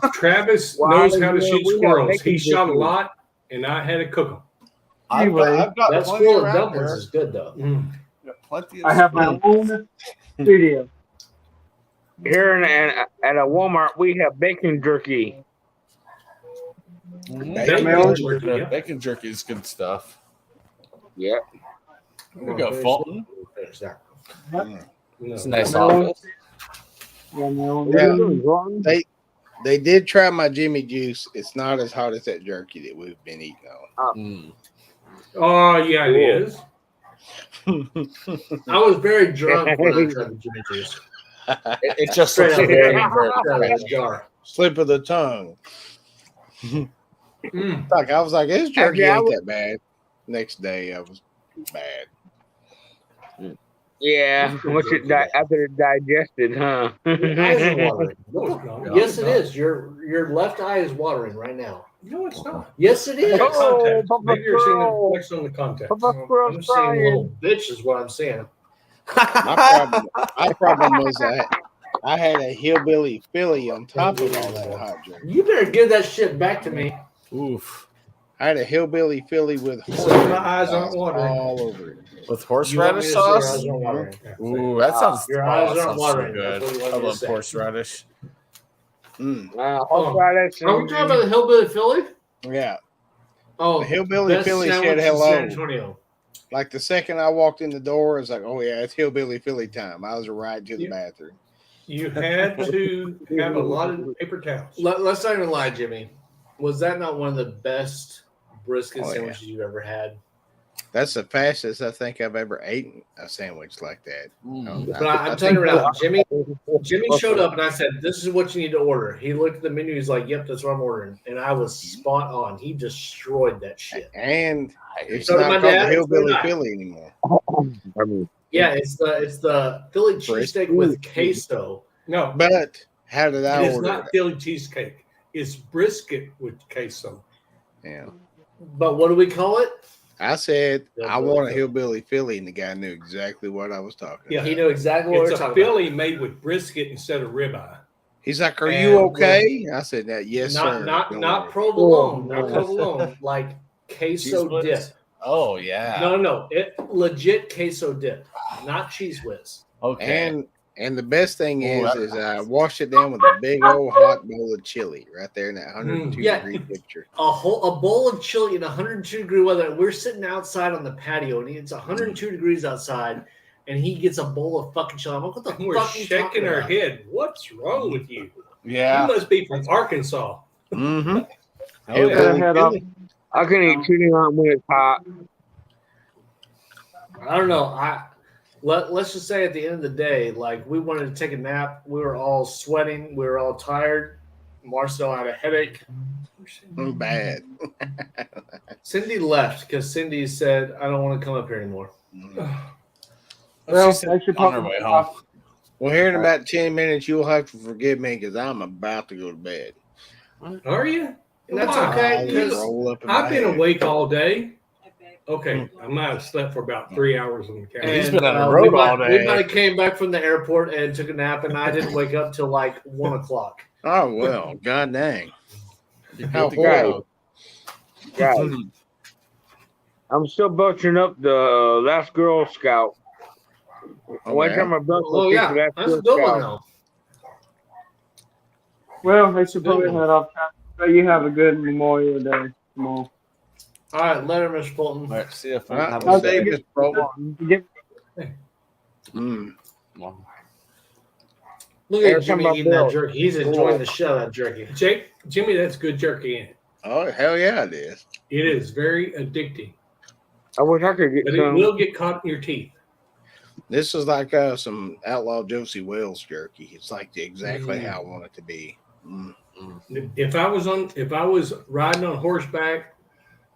S2: squirrel.
S4: Travis
S6: Wow,
S4: knows how to
S6: yeah,
S4: shoot
S6: we got
S4: squirrels.
S6: bacon
S4: He shot a
S6: jerky.
S4: lot, and I had to cook them.
S5: I've got
S2: That
S5: plenty
S2: squirrel
S5: around
S2: dumplings
S5: here.
S2: is good though.
S5: Got plenty of
S7: I have my own studio.
S6: Here at a Walmart, we have bacon jerky.
S4: Bacon jerky, yeah.
S5: Bacon jerky is good stuff.
S6: Yep.
S5: Here we go, Fulton.
S2: Finish that.
S4: No.
S5: It's a nice
S7: My own-
S5: office.
S7: Yeah, my own
S3: Yeah.
S6: Gordon?
S3: They did try my Jimmy Juice. It's not as hot as that jerky that we've been eating
S5: Mm.
S4: Oh, yeah, it is.
S3: on.
S2: I was very drunk when I tried the Jimmy Juice.
S5: It just
S2: Straight
S5: looks
S2: out
S5: very,
S2: of
S5: very
S2: the jar.
S3: Slip of the tongue.
S4: Mm.
S3: Like I was like, this jerky
S6: Actually, I
S3: ain't
S6: was-
S3: that bad. Next day, I was bad.
S6: Yeah, once it after it digested, huh?
S2: Your eyes are watering.
S4: No, it's not.
S2: Yes, it is. Your left eye is watering right now.
S4: No, it's not.
S2: Yes, it is.
S6: Oh,
S4: Contact.
S6: Papa
S4: Maybe you're seeing the
S6: Squirrel.
S4: reflection on the contact.
S6: Papa
S2: I'm
S6: Squirrel's
S2: seeing a
S6: crying.
S2: little bitch is what I'm saying.
S3: My problem was that I had a hillbilly Philly on top of all that hot jerky.
S2: You better give that shit back to me.
S5: Oof.
S3: I had a hillbilly Philly with
S4: So my eyes aren't watering.
S3: all over it.
S5: With
S2: You want me
S5: horseradish
S2: to say your
S5: sauce?
S2: eyes aren't watering?
S5: Ooh, that sounds,
S2: Your
S5: oh,
S2: eyes
S5: that
S2: aren't
S5: sounds so
S2: watering.
S5: good.
S2: That's what you want
S5: I
S2: me to
S5: love
S2: say.
S5: horseradish.
S3: Mm,
S6: Horseradish
S2: Are we talking about the hillbilly Philly?
S3: yeah.
S2: Oh,
S3: The Hillbilly
S2: best
S3: Philly said
S2: sandwich in
S3: hello.
S2: San Antonio.
S3: Like the second I walked in the door, it's like, oh yeah, it's Hillbilly Philly time. I was right to the
S4: Yeah.
S3: bathroom.
S4: You had to have a lot of paper towels.
S2: Let's not even lie, Jimmy. Was that not one of the best brisket
S3: Oh, yeah.
S2: sandwiches you've ever had?
S3: That's the fastest I think I've ever eaten a sandwich like that.
S2: But I'm telling you right now, Jimmy showed up and I said, "This is what you need to order." He looked at the menu. He's like, "Yep, that's what I'm ordering," and I was spot on. He destroyed that shit.
S3: And it's
S2: So did
S3: not
S2: my
S3: called
S2: dad,
S3: the Hillbilly
S2: so did I.
S3: Philly anymore.
S6: I mean,
S2: Yeah, it's the Philly cheesesteak with queso.
S4: No,
S3: But how did I
S4: it is
S3: order
S4: not
S3: it?
S4: Philly cheesecake. It's brisket with queso.
S3: Yeah.
S2: But what do we call it?
S3: I said I
S2: Hillbilly
S3: want a
S2: Philly.
S3: Hillbilly Philly, and the guy knew exactly what I was talking
S4: Yeah.
S3: about.
S2: He knew exactly what we
S4: It's
S2: were
S4: a
S2: talking
S4: Philly made with brisket instead of ribeye.
S3: He's like, "Are
S2: And
S3: you okay?" I said, "Yes, sir."
S2: Not
S3: Don't
S2: not
S3: worry."
S2: provolone, not provolone, like queso
S5: Cheese
S2: dip.
S5: whiz? Oh yeah.
S2: No, it legit queso dip, not cheese whiz.
S5: Okay.
S3: And the best thing
S5: Ooh,
S3: is I washed it down with a big old hot bowl of chili right there in that 102
S2: Yeah.
S3: degree temperature.
S2: A bowl of chili in 102 degree weather. We're sitting outside on the patio, and it's 102 degrees outside, and he gets a bowl of fucking chili. I'm like, what the
S4: We're
S2: fuck are you
S4: shaking
S2: talking
S4: our
S2: about?
S4: head. What's wrong with you?
S5: Yeah.
S4: You must be from Arkansas.
S3: Mm-hmm.
S5: Oh, yeah.
S6: I can eat chili when it's hot.
S2: I don't know. Let's just say at the end of the day, like we wanted to take a nap. We were all sweating. We were all tired. Marcel had a headache.
S3: Bad.
S2: Cindy left because Cindy said, "I don't want to come up here anymore."
S5: Well, I should on her way home.
S3: Well, here in about 10 minutes, you'll have to forgive me because I'm about to go to bed.
S4: Are you?
S2: And that's
S4: Why?
S2: okay.
S3: I'll
S2: Because
S3: roll up in
S4: I've
S3: my
S4: been
S3: head.
S4: awake all day. Okay, I might have slept for about 3 hours on the couch.
S5: He's been on the
S2: we
S5: road
S2: might-
S5: all
S2: We
S5: day.
S2: might have came back from the airport and took a nap, and I didn't wake up till like 1 o'clock.
S3: Oh, well, god dang. How
S5: good to go.
S3: horrible.
S6: Guys, I'm still butchering up the last Girl Scout. One time my brother
S2: Oh yeah,
S6: last
S2: that's a
S6: Girl
S2: good one
S6: Scout.
S2: though.
S8: Well, I should probably head off. But you have a good Memorial Day tomorrow.
S2: All right, later, Mr. Bolton.
S5: All right, see you.
S3: All right,
S5: Have
S3: I'll
S5: a
S3: see you,
S5: good day.
S3: Mr. Bolton. Mm.
S2: Look
S6: Every
S2: at Jimmy
S6: time I
S2: eating that
S6: build-
S2: jerky. He's enjoying the shit out of that jerky.
S4: Jimmy, that's good jerky in it.
S3: Oh, hell yeah, it is.
S4: It is very addicting,
S6: I wish I could get
S4: but it
S6: some.
S4: will get caught in your teeth.
S3: This is like some Outlaw Josie Wells jerky. It's like exactly how I want it to be. Mm.
S4: If I was riding on horseback,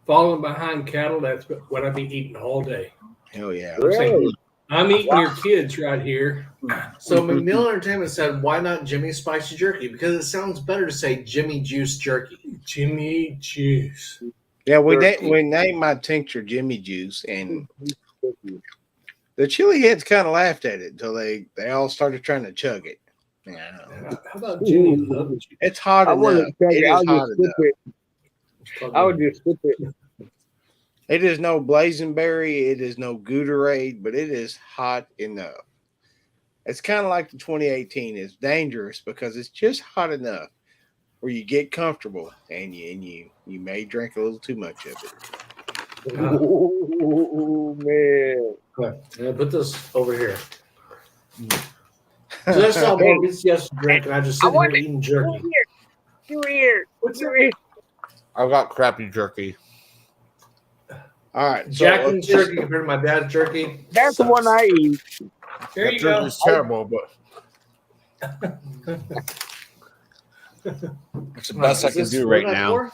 S4: following behind cattle, that's what I'd be eating all day.
S3: Hell yeah.
S4: I'm saying, I'm eating your kids right here.
S2: So McNeil Entertainment said, "Why not Jimmy Spicy Jerky? Because it sounds better to say Jimmy Juice Jerky."
S4: Jimmy Juice.
S3: Yeah, we named my tincture Jimmy Juice, and the chili heads kind of laughed at it until they all started trying to chug it. Yeah,
S4: How about Jimmy Love Juice?
S3: it's hot
S6: I
S3: enough.
S6: wouldn't
S3: It
S6: take it.
S3: is
S6: I'll
S3: hot
S6: just sip
S3: enough.
S6: it. I would just sip it.
S3: It is no Blazenberry. It is no Goudarade, but it is hot enough. It's kind of like the 2018. It's dangerous because it's just hot enough where you get comfortable and you may drink a little too much of it.
S6: Oh man!
S2: Okay, I'm gonna put this over here. So that's all more BCS to drink, and I just sit here eating jerky.
S6: You here?
S4: What's
S6: You
S4: that?
S6: here?
S5: I've got crappy jerky.
S3: All right, so
S2: Jackson's jerky compared to my dad's jerky.
S6: That's the one I eat.
S4: There
S5: That
S4: you go.
S5: jerky's terrible, but it's the best I
S2: Is
S5: can
S2: this
S5: do
S2: what
S5: right
S2: I
S5: now.
S2: pour?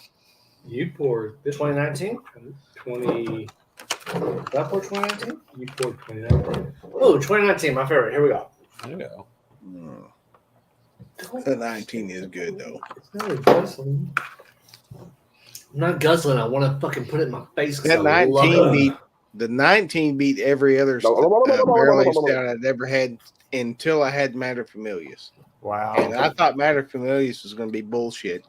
S4: You poured this
S2: 2019?
S4: 20.
S2: Did I pour 2019?
S4: You poured 29.
S2: Oh, 2019, my favorite. Here we go.
S5: There you go.
S3: the 19 is good though.
S2: It's not really guzzling. I'm not guzzling. I want to fucking put it in my face. 'Cause
S3: That
S2: I love
S3: 19
S2: it.
S3: beat the 19 beat every other barrel aged stout I'd ever had until I had Matter Familius.
S5: Wow.
S3: And I thought Matter Familius was going to be bullshit.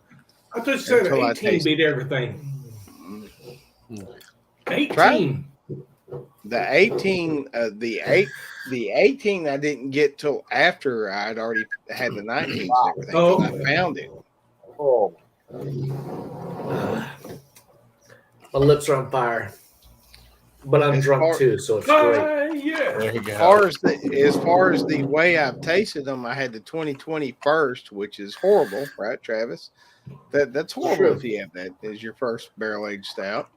S4: I just said
S3: Until I
S4: 18
S3: taste
S4: beat everything.
S3: Try
S4: 18.
S3: The 18, the 18 I didn't get till after I'd already had the 19 and everything.
S4: Oh.
S3: I found it.
S6: Oh,
S2: My lips are on fire. But I'm drunk too, so it's great.
S4: Yeah.
S5: There you go.
S3: As far as the way I've tasted them, I had the 2020 first, which is horrible, right, Travis? That's horrible
S2: True.
S3: if you have that as your first barrel aged stout.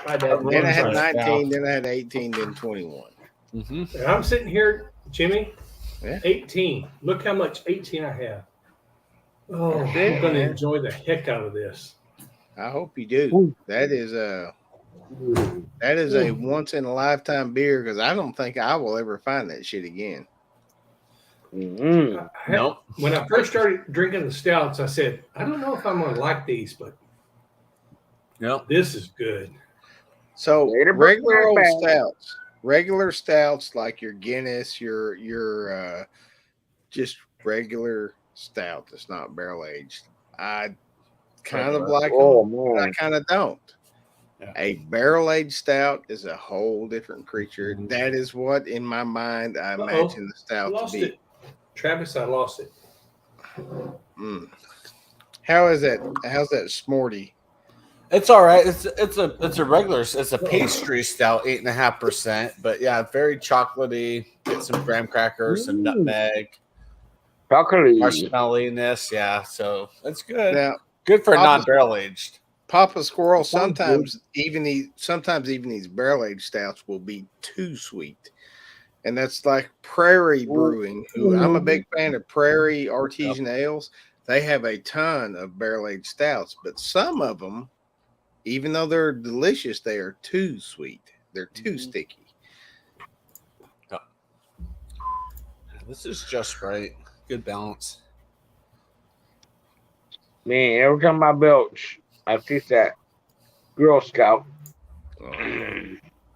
S2: Then
S3: I had 19, then I had 18, then 21.
S5: Mm-hmm.
S4: And I'm sitting here, Jimmy.
S3: Yeah.
S4: 18. Look how much 18 I have. Oh,
S3: That's it,
S4: I'm going to
S3: man.
S4: enjoy the heck out of this.
S3: I hope you do. That is a once in a lifetime beer because I don't think I will ever find that shit again.
S5: Nope.
S4: When I first started drinking the stouts, I said, I don't know if I'm going to like these, but this is good.
S3: So regular stouts like your Guinness, your just regular stout that's not barrel aged. I kind of like them, but I kind of don't. Yeah. A barrel aged stout is a whole different creature. That is what, in my mind, I imagine the stout to be.
S4: It. Travis, I lost it.
S3: How is that? How's that Smorty?
S5: It's all right. It's a regular. It's a pastry stout, 8.5%. But yeah, very chocolatey. Get some graham crackers, some nutmeg, marshmallowness. Yeah, so it's good.
S3: Now,
S5: good for non-barrel aged.
S3: Papa Squirrel. Sometimes even these barrel aged stouts will be too sweet, and that's like Prairie Brewing. Who I'm a big fan of Prairie Artesian Ales. They have a ton of barrel aged stouts, but some of them, even though they're delicious, they are too sweet. They're too sticky.
S5: Oh. This is just right. Good balance.
S6: Man, every time I belch, I taste that Girl Scout.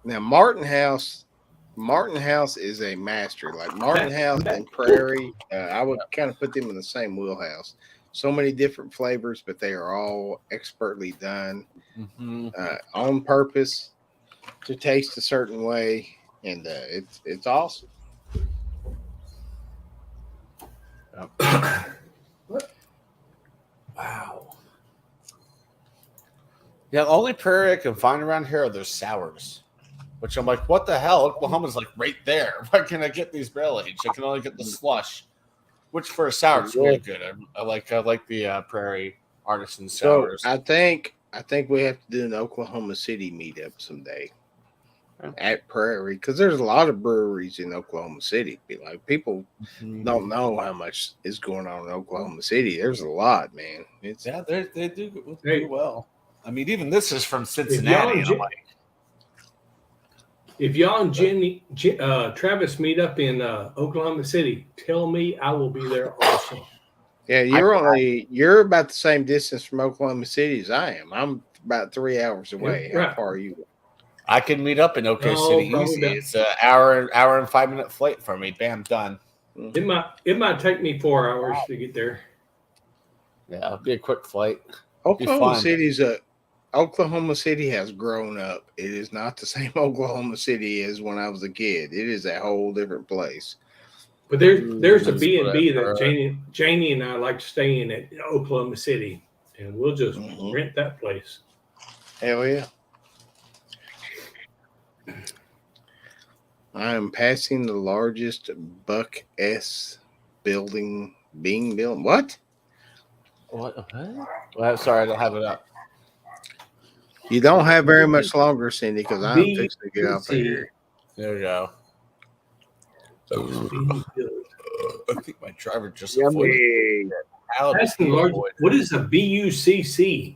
S3: Now, Martin House is a master. Like Martin House and Prairie, I would kind of put them in the same wheelhouse. So many different flavors, but they are all expertly done on purpose to taste a certain way, and it's awesome.
S5: Wow. Yeah, the only Prairie I can find around here are those sours, which I'm like, what the hell? Oklahoma's like right there. Why can't I get these barrel aged? I can only get the slush, which for a sour is really good. I like the Prairie Artisan sours.
S3: So I think we have to do an Oklahoma City meetup someday at Prairie because there's a lot of breweries in Oklahoma City. Like people don't know how much is going on in Oklahoma City. There's a lot, man.
S5: They do well. I mean, even this is from Cincinnati.
S4: If y'all and Travis meet up in Oklahoma City, tell me I will be there also.
S3: Yeah, you're about the same distance from Oklahoma City as I am. I'm about 3 hours away.
S4: Yeah,
S3: How far are you?
S5: I can meet up in OK City easy. It's an hour and 5-minute flight for me. Bam, done.
S4: It might take me 4 hours to get there.
S5: Yeah, it'll be a quick flight.
S3: Oklahoma City has grown up. It is not the same Oklahoma City as when I was a kid. It is a whole different place.
S4: But there's a B&B that Janie and I like to stay in at Oklahoma City, and we'll just rent that place.
S3: Hell yeah. I am passing the largest Buck S building being built. What?
S5: What? Well, sorry, I don't have it up.
S3: You don't have very much longer, Cindy, because I'm fixing to get off of here.
S5: There we go. I think my driver just
S6: avoided.
S4: That's the large. What is a BUCC?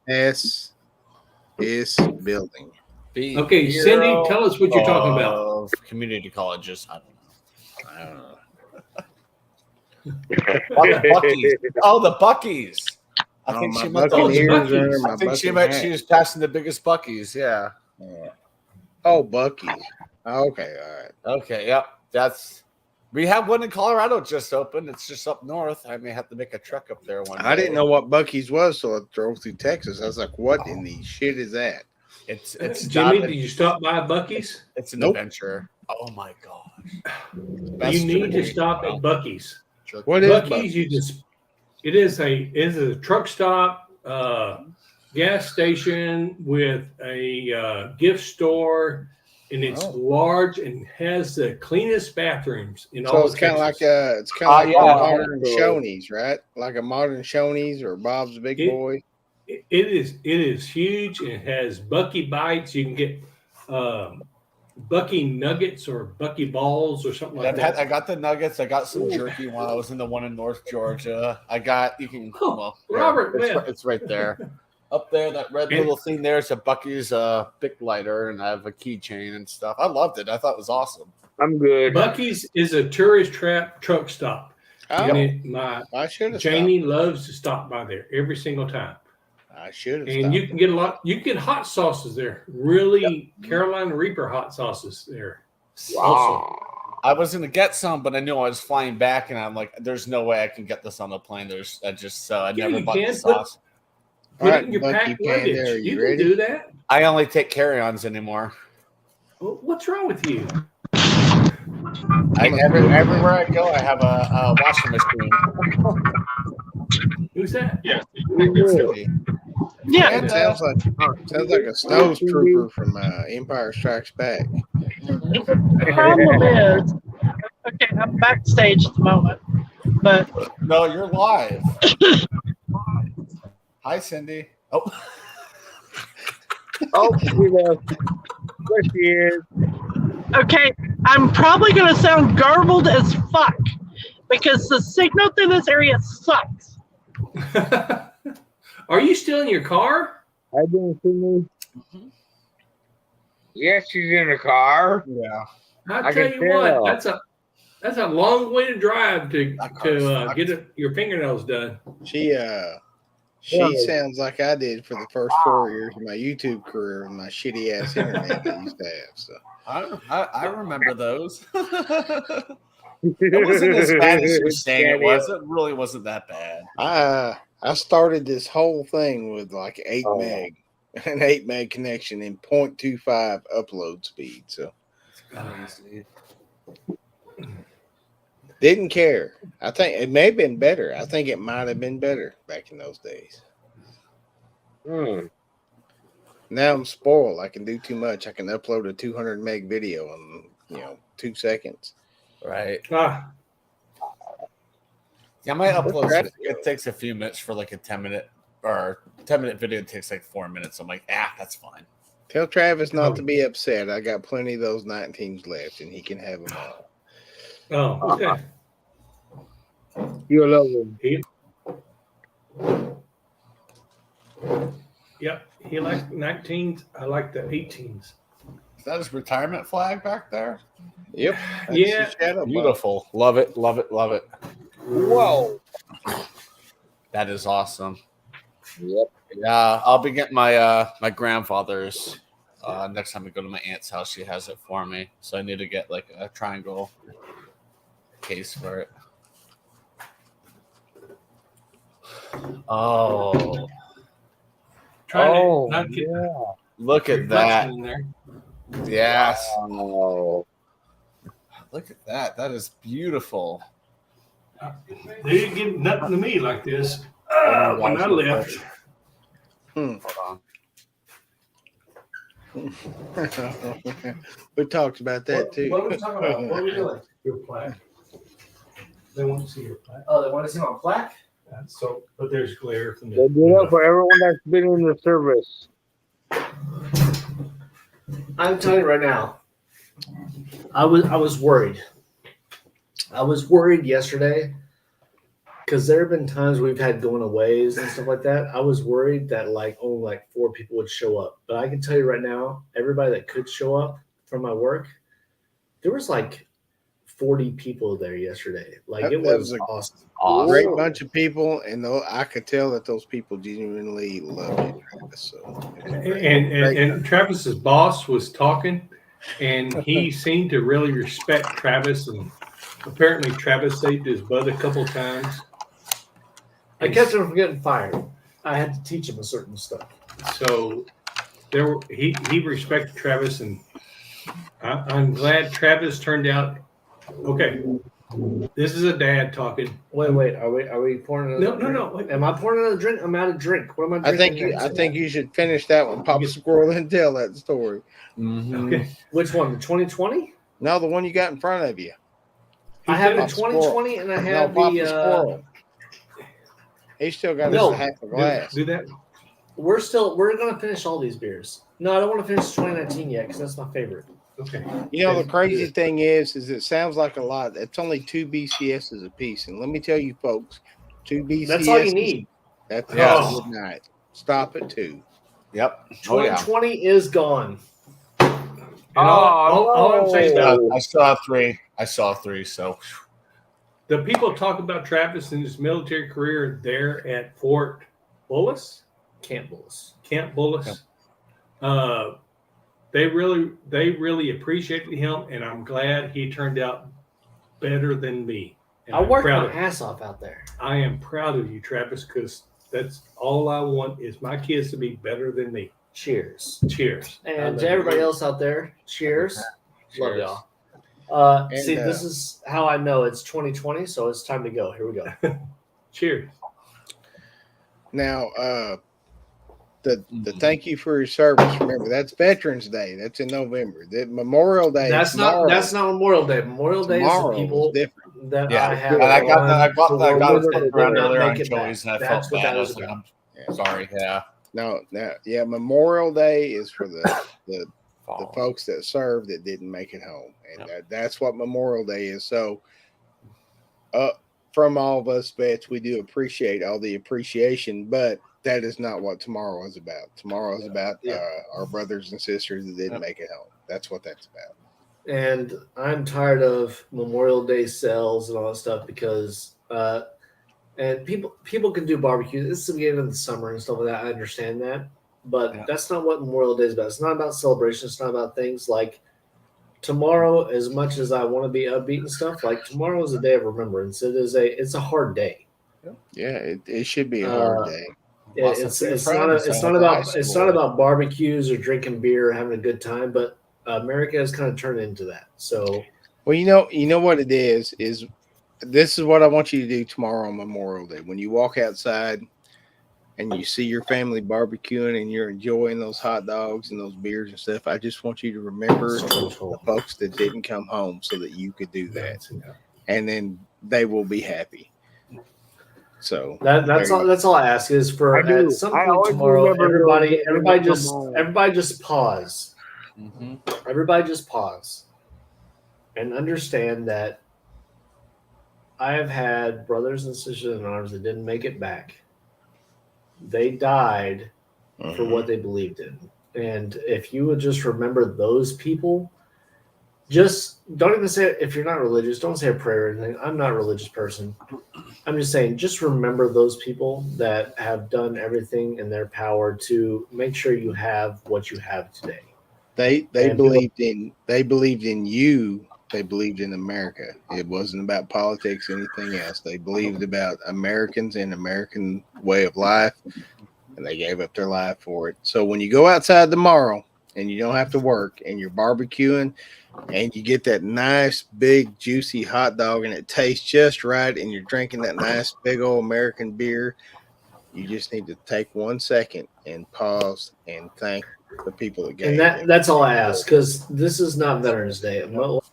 S3: S is building.
S4: Okay, Cindy, tell us what you're talking about.
S5: Community colleges. I don't know. The Buckies. I think she meant she was passing the biggest Buckies. Yeah.
S3: Oh, Bucky's. Okay, all right.
S5: Okay, yep. We have one in Colorado just opened. It's just up north. I may have to make a trek up there one day.
S3: I didn't know what Bucky's was, so I drove through Texas. I was like, "What in the shit is that?"
S5: It's
S4: Jimmy. Did you stop by Bucky's?
S5: It's an adventure. Oh my gosh!
S4: You need to stop at Bucky's.
S3: What is
S4: Bucky's? It is a truck stop. gas station with a gift store, and it's large and has the cleanest bathrooms in all.
S3: So it's kind of like a a modern Shoney's, right? Like a modern Shoney's or Bob's Big Boy.
S4: It is huge. It has Bucky Bites. You can get Bucky Nuggets or Bucky Balls or something like that.
S5: I got the nuggets. I got some jerky when I was in the one in North Georgia. Robert, it's right there. Up there, that red little thing there is a Bucky's Bic lighter, and I have a keychain and stuff. I loved it. I thought it was awesome.
S6: I'm good.
S4: Bucky's is a tourist truck stop.
S3: Oh,
S4: Jamie loves to stop by there every single time.
S3: I should have.
S4: And you can get you can get hot sauces there. Really, Carolina Reaper hot sauces there.
S6: Wow.
S4: Also.
S5: I was gonna get some, but I knew I was flying back, and I'm like, "There's no way I can get this on the plane." I never bought the sauce.
S4: Put it in your packed luggage. You can do that.
S5: I only take carry-ons anymore.
S4: Well, what's wrong with you?
S5: Everywhere I go, I have a washing machine.
S4: Who's that?
S7: Yeah.
S3: It sounds like a snow trooper from Empire Strikes Back.
S7: The problem is, okay, I'm backstage at the moment, but
S5: no, you're live. Hi, Cindy. Oh,
S6: There she is.
S7: okay, I'm probably going to sound garbled as fuck because the signal through this area sucks.
S4: Are you still in your car?
S6: I didn't see me. Yes, she's in the car.
S5: Yeah.
S4: I tell you what, that's a long way to drive to get your fingernails done.
S3: She sounds like I did for the first 4 years of my YouTube career and my shitty ass internet I used to have. So
S5: I remember those. It wasn't as bad as you're saying it was. It really wasn't that bad.
S3: I started this whole thing with like 8 meg, an 8 meg connection in 0.25 upload speed. So didn't care. I think it may have been better. I think it might have been better back in those days. Now I'm spoiled. I can do too much. I can upload a 200 meg video in 2 seconds.
S5: Right.
S3: Yeah,
S5: my upload it takes a few minutes for like a 10-minute or 10-minute video. It takes like 4 minutes. I'm like, that's fine.
S3: Tell Travis not to be upset. I got plenty of those 19s left, and he can have them all.
S4: Oh, okay.
S6: You love him.
S4: Yep, he likes 19s. I like the 18s.
S5: Is that his retirement flag back there?
S3: Yep.
S4: Yeah.
S5: Beautiful. Love it. Love it. Love it.
S6: Whoa.
S5: That is awesome.
S6: Yep.
S5: Yeah, I'll be getting my my grandfather's next time I go to my aunt's house. She has it for me, so I need to get like a triangle case for it. Oh. Look at that. Yes.
S6: Oh.
S5: Look at that. That is beautiful.
S4: They didn't give nothing to me like this when I left.
S5: Hold on.
S3: We talked about that too.
S2: What are we talking about? What are we doing?
S4: Your plaque. They want to see your plaque.
S2: Oh, they want to see my plaque?
S4: But there's glare from
S6: They do that for everyone that's been in the service.
S2: I'm telling you right now, I was worried. I was worried yesterday because there have been times we've had going aways and stuff like that. I was worried that only 4 people would show up. But I can tell you right now, everybody that could show up from my work, there was 40 people there yesterday. It was awesome.
S3: Great bunch of people, and I could tell that those people genuinely love you, Travis. So,
S4: and Travis's boss was talking, and he seemed to really respect Travis. And apparently, Travis saved his butt a couple times.
S2: I kept him from getting fired. I had to teach him a certain stuff.
S4: So he respected Travis, and I'm glad Travis turned out okay. This is a dad talking.
S2: Wait. Are we pouring another drink?
S4: No. Wait.
S2: Am I pouring another drink? I'm out of drink. What am I drinking?
S3: I think you should finish that one, Papa Squirrel, and tell that story.
S5: Mm-hmm.
S4: Okay.
S2: Which one? The 2020?
S3: No, the one you got in front of you.
S2: I have the
S3: Papa
S2: 2020 and I have
S3: Papa Squirrel. He still got us a half a glass.
S4: Do that.
S2: We're gonna finish all these beers. No, I don't want to finish 2019 yet because that's my favorite.
S4: Okay.
S3: You know, the crazy thing is it sounds like a lot. It's only 2 BCSs a piece. And let me tell you, folks, 2 BCSs.
S2: That's all you need.
S3: That's a good night. Stop at 2.
S5: Yep.
S2: 2020 is gone.
S4: And all I'm saying about
S5: I saw 3. So
S4: the people talk about Travis and his military career there at Fort Bullis,
S2: Camp Bullis.
S4: They really appreciated him, and I'm glad he turned out better than me. And
S2: I worked my ass off out there.
S4: I am proud of you, Travis, because that's all I want is my kids to be better than me.
S2: Cheers.
S4: Cheers.
S2: And to everybody else out there, cheers. Love y'all. See, this is how I know it's 2020, so it's time to go. Here we go.
S4: Cheers.
S3: Now, the thank you for your service. Remember, that's Veterans Day. That's in November. The Memorial Day.
S2: That's not Memorial Day. Memorial Day is the people
S3: different.
S2: that I have.
S5: And I got it around earlier on
S2: it
S5: Joey's, and I
S2: That's
S5: felt
S2: what
S5: bad.
S2: that
S5: I
S2: was
S5: was like,
S2: about.
S5: I'm sorry. Yeah.
S3: No. Memorial Day is for the folks that served that didn't make it home, and that's what Memorial Day is. So, from all of us vets, we do appreciate all the appreciation, but that is not what tomorrow is about. Tomorrow is about our brothers and sisters that didn't make it home. That's what that's about.
S2: And I'm tired of Memorial Day sales and all that stuff because and people can do barbecues. It's the beginning of the summer and stuff like that. I understand that. But that's not what Memorial Day is about. It's not about celebration. It's not about things like tomorrow, as much as I want to be upbeat and stuff, like tomorrow is a day of remembrance. It's a hard day.
S3: Yeah, it should be a hard day.
S2: It's not about barbecues or drinking beer or having a good time, but America has kind of turned into that. So,
S3: well, you know what it is this is what I want you to do tomorrow on Memorial Day. When you walk outside and you see your family barbecuing and you're enjoying those hot dogs and those beers and stuff, I just want you to remember the folks that didn't come home so that you could do that. And then they will be happy. So
S2: that's all I ask is for at some point tomorrow, everybody just pause.
S5: Mm-hmm.
S2: Everybody just pause and understand that I have had brothers and sisters in arms that didn't make it back. They died for what they believed in. And if you would just remember those people, just don't even say, if you're not religious, don't say a prayer or anything. I'm not a religious person. I'm just saying, just remember those people that have done everything in their power to make sure you have what you have today.
S3: They believed in you. They believed in America. It wasn't about politics or anything else. They believed about Americans and American way of life, and they gave up their life for it. So when you go outside tomorrow and you don't have to work and you're barbecuing and you get that nice, big, juicy hot dog and it tastes just right and you're drinking that nice, big old American beer, you just need to take 1 second and pause and thank the people that gave.
S2: And that's all I ask, because this is not Veterans Day.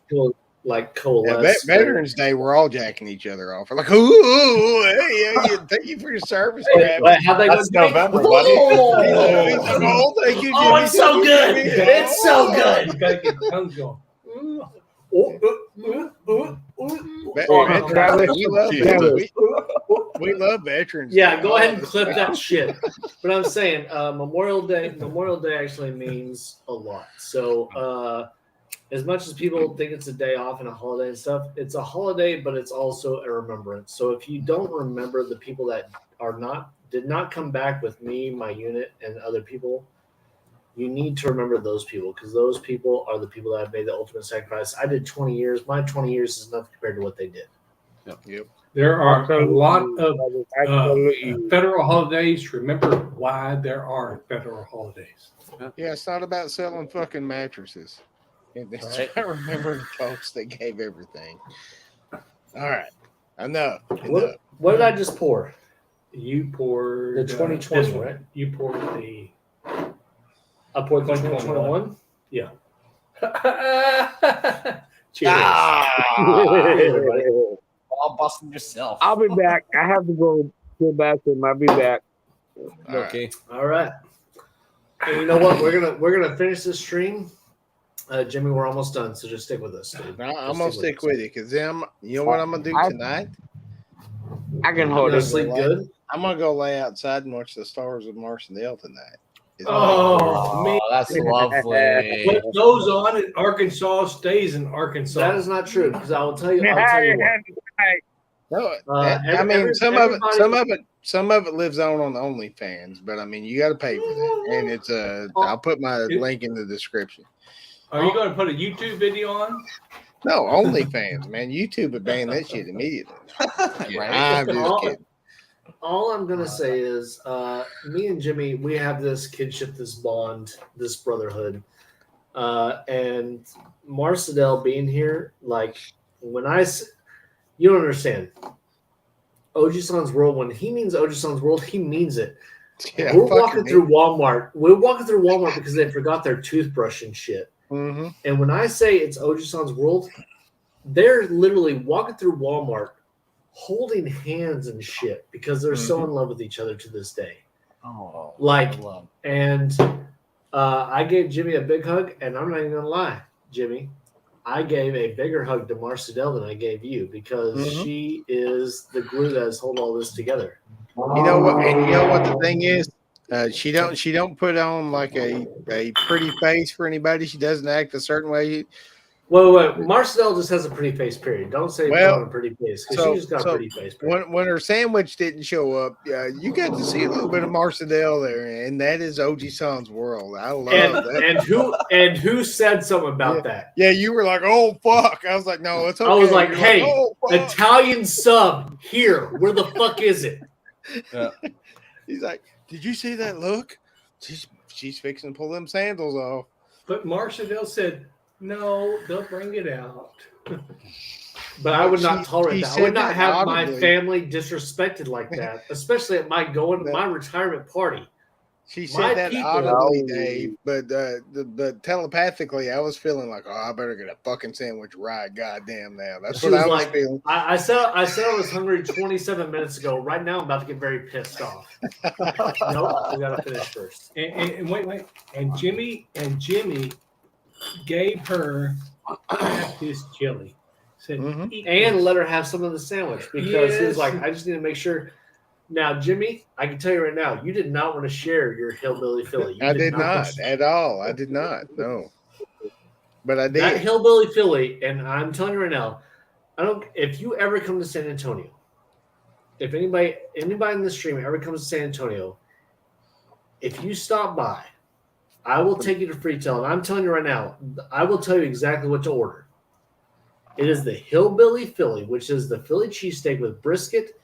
S2: People like coalesce.
S3: Veterans Day, we're all jacking each other off. We're like, ooh, hey, thank you for your service.
S2: How'd they
S5: That's
S2: go?
S5: November, buddy.
S3: Thank you,
S2: Oh, it's so good.
S3: Jimmy.
S2: It's so good.
S4: You gotta get the tongues going.
S3: We love Veterans
S2: Yeah,
S3: Day.
S2: go ahead and clip that shit. But I'm saying Memorial Day actually means a lot. So as much as people think it's a day off and a holiday and stuff, it's a holiday, but it's also a remembrance. So if you don't remember the people that did not come back with me, my unit, and other people, you need to remember those people, because those people are the people that have made the ultimate sacrifice. I did 20 years. My 20 years is nothing compared to what they did.
S3: Yep.
S4: There are a lot of federal holidays. Remember why there are federal holidays.
S3: Yeah, it's not about selling fucking mattresses. It's about remembering folks that gave everything. All right. Enough.
S2: What did I just pour?
S4: You poured
S2: The 2020,
S4: this one.
S2: right?
S4: You poured the.
S2: I poured the 2021.
S4: Yeah. Cheers.
S2: Everybody.
S5: All busting yourself.
S6: I'll be back. I have to go to the bathroom. I'll be back.
S5: Okay.
S2: All right. And you know what? We're gonna finish this stream. Jimmy, we're almost done, so just stick with us, dude.
S3: I'm gonna stick with you because then you know what I'm gonna do tonight?
S6: I can
S2: You
S6: hold
S2: gonna
S6: it.
S2: sleep good?
S3: I'm gonna go lay outside and watch the stars of Marcindale tonight.
S4: Oh, man.
S5: That's lovely.
S4: What goes on in Arkansas stays in Arkansas.
S2: That is not true because I will tell you. I'll tell you what.
S3: No, I mean some of it lives on OnlyFans, but I mean you got to pay for that, and it's I'll put my link in the description.
S4: Are you going to put a YouTube video on?
S3: No, OnlyFans, man. YouTube would ban that shit immediately.
S5: Right?
S3: I'm just kidding.
S2: All I'm gonna say is, me and Jimmy, we have this kinship, this bond, this brotherhood, and Marcindale being here, like when you don't understand. Oji-san's world. When he means Oji-san's world, he means it.
S3: Yeah,
S2: We're walking through Walmart. We're walking through Walmart because they forgot their toothbrush and shit.
S3: Mm-hmm.
S2: And when I say it's Oji-san's world, they're literally walking through Walmart holding hands and shit because they're so in love with each other to this day.
S5: Oh,
S2: And I gave Jimmy a big hug, and I'm not even gonna lie, Jimmy, I gave a bigger hug to Marcindale than I gave you because she is the glue that has held all this together.
S3: You know what? And you know what the thing is? She don't put on like a pretty face for anybody. She doesn't act a certain way.
S2: Wait. Marcindale just has a pretty face, period. Don't say put on a pretty face because she just got a pretty face.
S3: When her sandwich didn't show up, you got to see a little bit of Marcindale there, and that is Oji-san's world. I love that.
S2: And who said something about that?
S3: Yeah, you were like, "Oh fuck!" I was like, "No, it's okay."
S2: I was like,
S3: You're
S2: "Hey,
S3: "Oh, fuck."
S2: Italian sub here. Where the fuck is it?"
S5: Yeah.
S3: He's like, "Did you see that look? She's fixing to pull them sandals off."
S4: But Marcindale said, "No, they'll bring it out."
S2: But I would not tolerate that. I would not have
S3: audibly.
S2: my family disrespected like that, especially at my retirement party.
S3: She
S2: My
S3: said that
S2: people-
S3: audibly, Dave, but telepathically, I was feeling like, "Oh, I better get a fucking sandwich right, goddamn now." That's
S2: She
S3: what
S2: was
S3: I was
S2: like,
S3: feeling.
S2: I said I was hungry 27 minutes ago. Right now, I'm about to get very pissed off. Nope, we gotta finish first.
S4: And wait. And Jimmy gave her half his chili. Said, "Eat
S2: And
S4: this."
S2: let her have some of the sandwich because he was like, I just need to make sure. Now, Jimmy, I can tell you right now, you did not want to share your hillbilly Philly.
S3: I did not at all. I did not. No, but I did.
S2: That hillbilly Philly, and I'm telling you right now, if you ever come to San Antonio, if anybody in the stream ever comes to San Antonio, if you stop by, I will take you to Freetown. And I'm telling you right now, I will tell you exactly what to order. It is the hillbilly Philly, which is the Philly cheesesteak with brisket.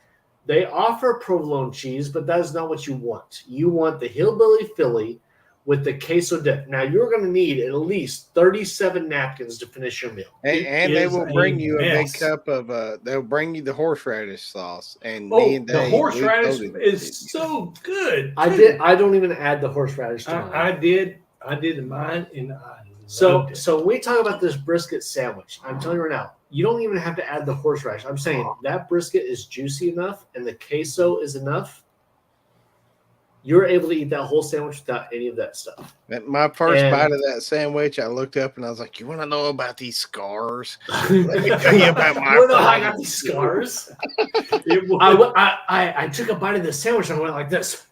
S2: They offer provolone cheese, but that is not what you want. You want the hillbilly Philly with the queso dip. Now, you're going to need at least 37 napkins to finish your meal.
S3: And they will bring you a big cup of they'll bring you the horseradish sauce. And me and Dave,
S4: the horseradish is so good.
S2: I don't even add the horseradish to mine.
S4: I did mine, and I
S2: So when we talk about this brisket sandwich, I'm telling you right now, you don't even have to add the horseradish. I'm saying that brisket is juicy enough and the queso is enough. You're able to eat that whole sandwich without any of that stuff.
S3: My first bite of that sandwich, I looked up and I was like, "You want to know about these scars? Let me tell you about my."
S2: You know how I got these scars? I took a bite of this sandwich and I went like this.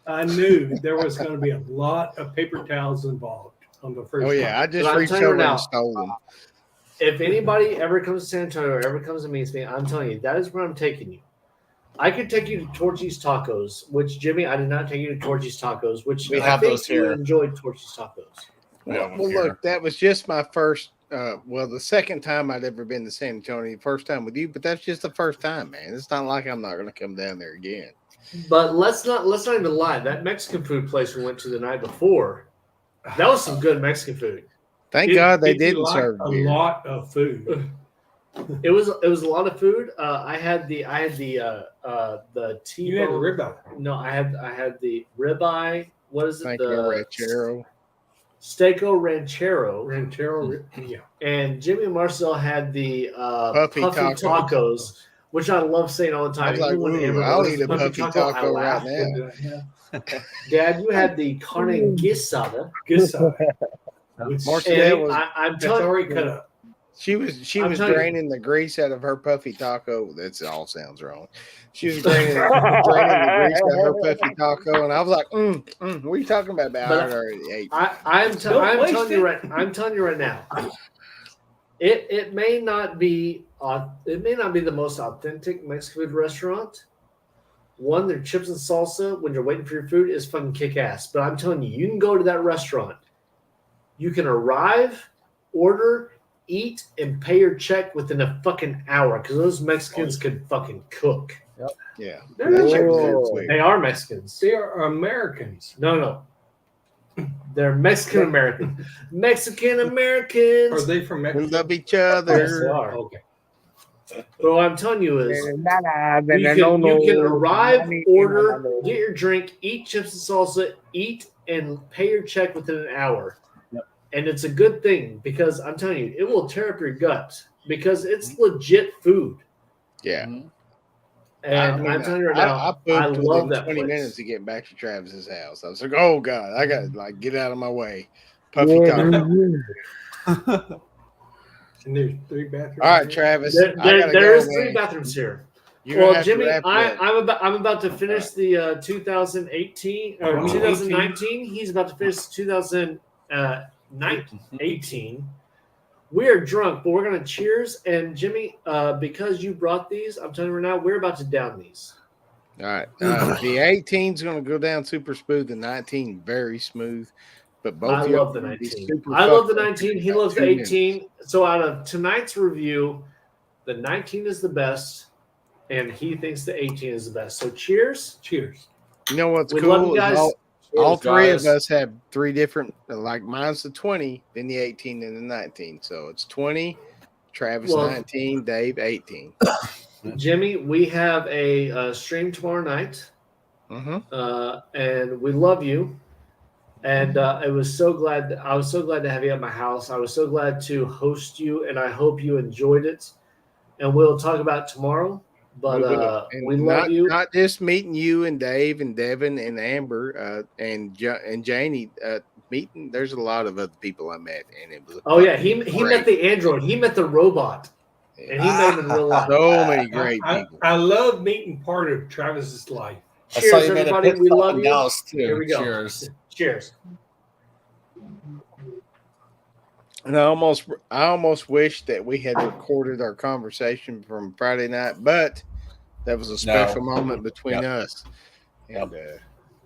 S4: I knew there was going to be a lot of paper towels involved on the first.
S3: Oh yeah, I just
S2: But
S3: reached over and stole them.
S2: If anybody ever comes to San Antonio or ever comes to meet me, I'm telling you, that is where I'm taking you. I could take you to Torchy's Tacos, which, Jimmy, I did not take you to Torchy's Tacos, which
S5: we
S2: I
S5: have
S2: think
S5: those
S2: you
S5: here.
S2: enjoyed Torchy's Tacos.
S3: Well, look, that was just my first. The second time I'd ever been to San Antonio. First time with you, but that's just the first time, man. It's not like I'm not going to come down there again.
S2: But let's not even lie. That Mexican food place we went to the night before, that was some good Mexican food.
S3: Thank God they didn't
S4: like
S3: serve
S4: a
S3: beer.
S4: lot of food.
S2: It was a lot of food. I had the T-bone.
S4: You had a ribeye.
S2: No, I had the ribeye. What is it?
S3: Thank you, Ranchero.
S2: Steako Ranchero.
S4: Yeah.
S2: And Jimmy and Marcel had the
S3: Puffy
S2: tacos, which I love saying all the time.
S3: I was like, I'll eat a puffy taco right now.
S2: Dad, you had the carne guisada. I'm telling
S4: already cut up.
S3: She was draining the grease out of her puffy taco. That all sounds wrong. She was draining the grease out of her puffy taco, and I was like, what are you talking about? I already ate.
S2: I'm telling you right now. It may not be the most authentic Mexican food restaurant. One, their chips and salsa when you're waiting for your food is fucking kick ass. But I'm telling you, you can go to that restaurant. You can arrive, order, eat, and pay your check within a fucking hour because those Mexicans can fucking cook.
S3: Yep. Yeah.
S2: They are Mexicans.
S4: They are Americans.
S2: No. They're Mexican American. Mexican Americans.
S4: Are they from Mexico?
S3: We love each other.
S2: Yes, they are.
S4: Okay.
S2: But what I'm telling you is you can arrive, order, get your drink, eat chips and salsa, eat, and pay your check within an hour.
S9: Yep.
S2: And it's a good thing because I'm telling you, it will tear up your gut because it's legit food.
S3: Yeah.
S2: And I'm telling you right now, I love that
S3: 20
S2: place.
S3: minutes to get back to Travis's house. I was like, oh God, I got to get out of my way. Puffy taco.
S4: And there's 3 bathrooms.
S3: All right, Travis.
S2: There is 3 bathrooms here. Well, Jimmy, I'm about to finish the 2018 or 2019. He's about to finish 2018. We are drunk, but we're gonna cheers. And Jimmy, because you brought these, I'm telling you right now, we're about to down these.
S3: All right. The 18 is going to go down super smooth. The 19 very smooth. But both
S2: I love the 19. I love the 19. He loves the 18. So out of tonight's review, the 19 is the best, and he thinks the 18 is the best. So cheers.
S4: Cheers.
S3: You know what's
S2: We
S3: cool?
S2: love you guys.
S3: All 3 of us have 3 different, like mine's the 20, then the 18, and the 19. So it's 20, Travis 19, Dave 18.
S2: Jimmy, we have a stream tomorrow night, and we love you. And I was so glad to have you at my house. I was so glad to host you, and I hope you enjoyed it. And we'll talk about it tomorrow. But we love you.
S3: Not just meeting you and Dave and Devin and Amber and Janie meeting. There's a lot of other people I met, and it was
S2: he met the android. He met the robot, and he met him in real life.
S3: So many great people.
S4: I love meeting part of Travis's life.
S2: Cheers, everybody. We love you.
S9: Too.
S2: Here we go.
S9: Cheers.
S3: And I almost wish that we had recorded our conversation from Friday night, but that was a special moment between us. And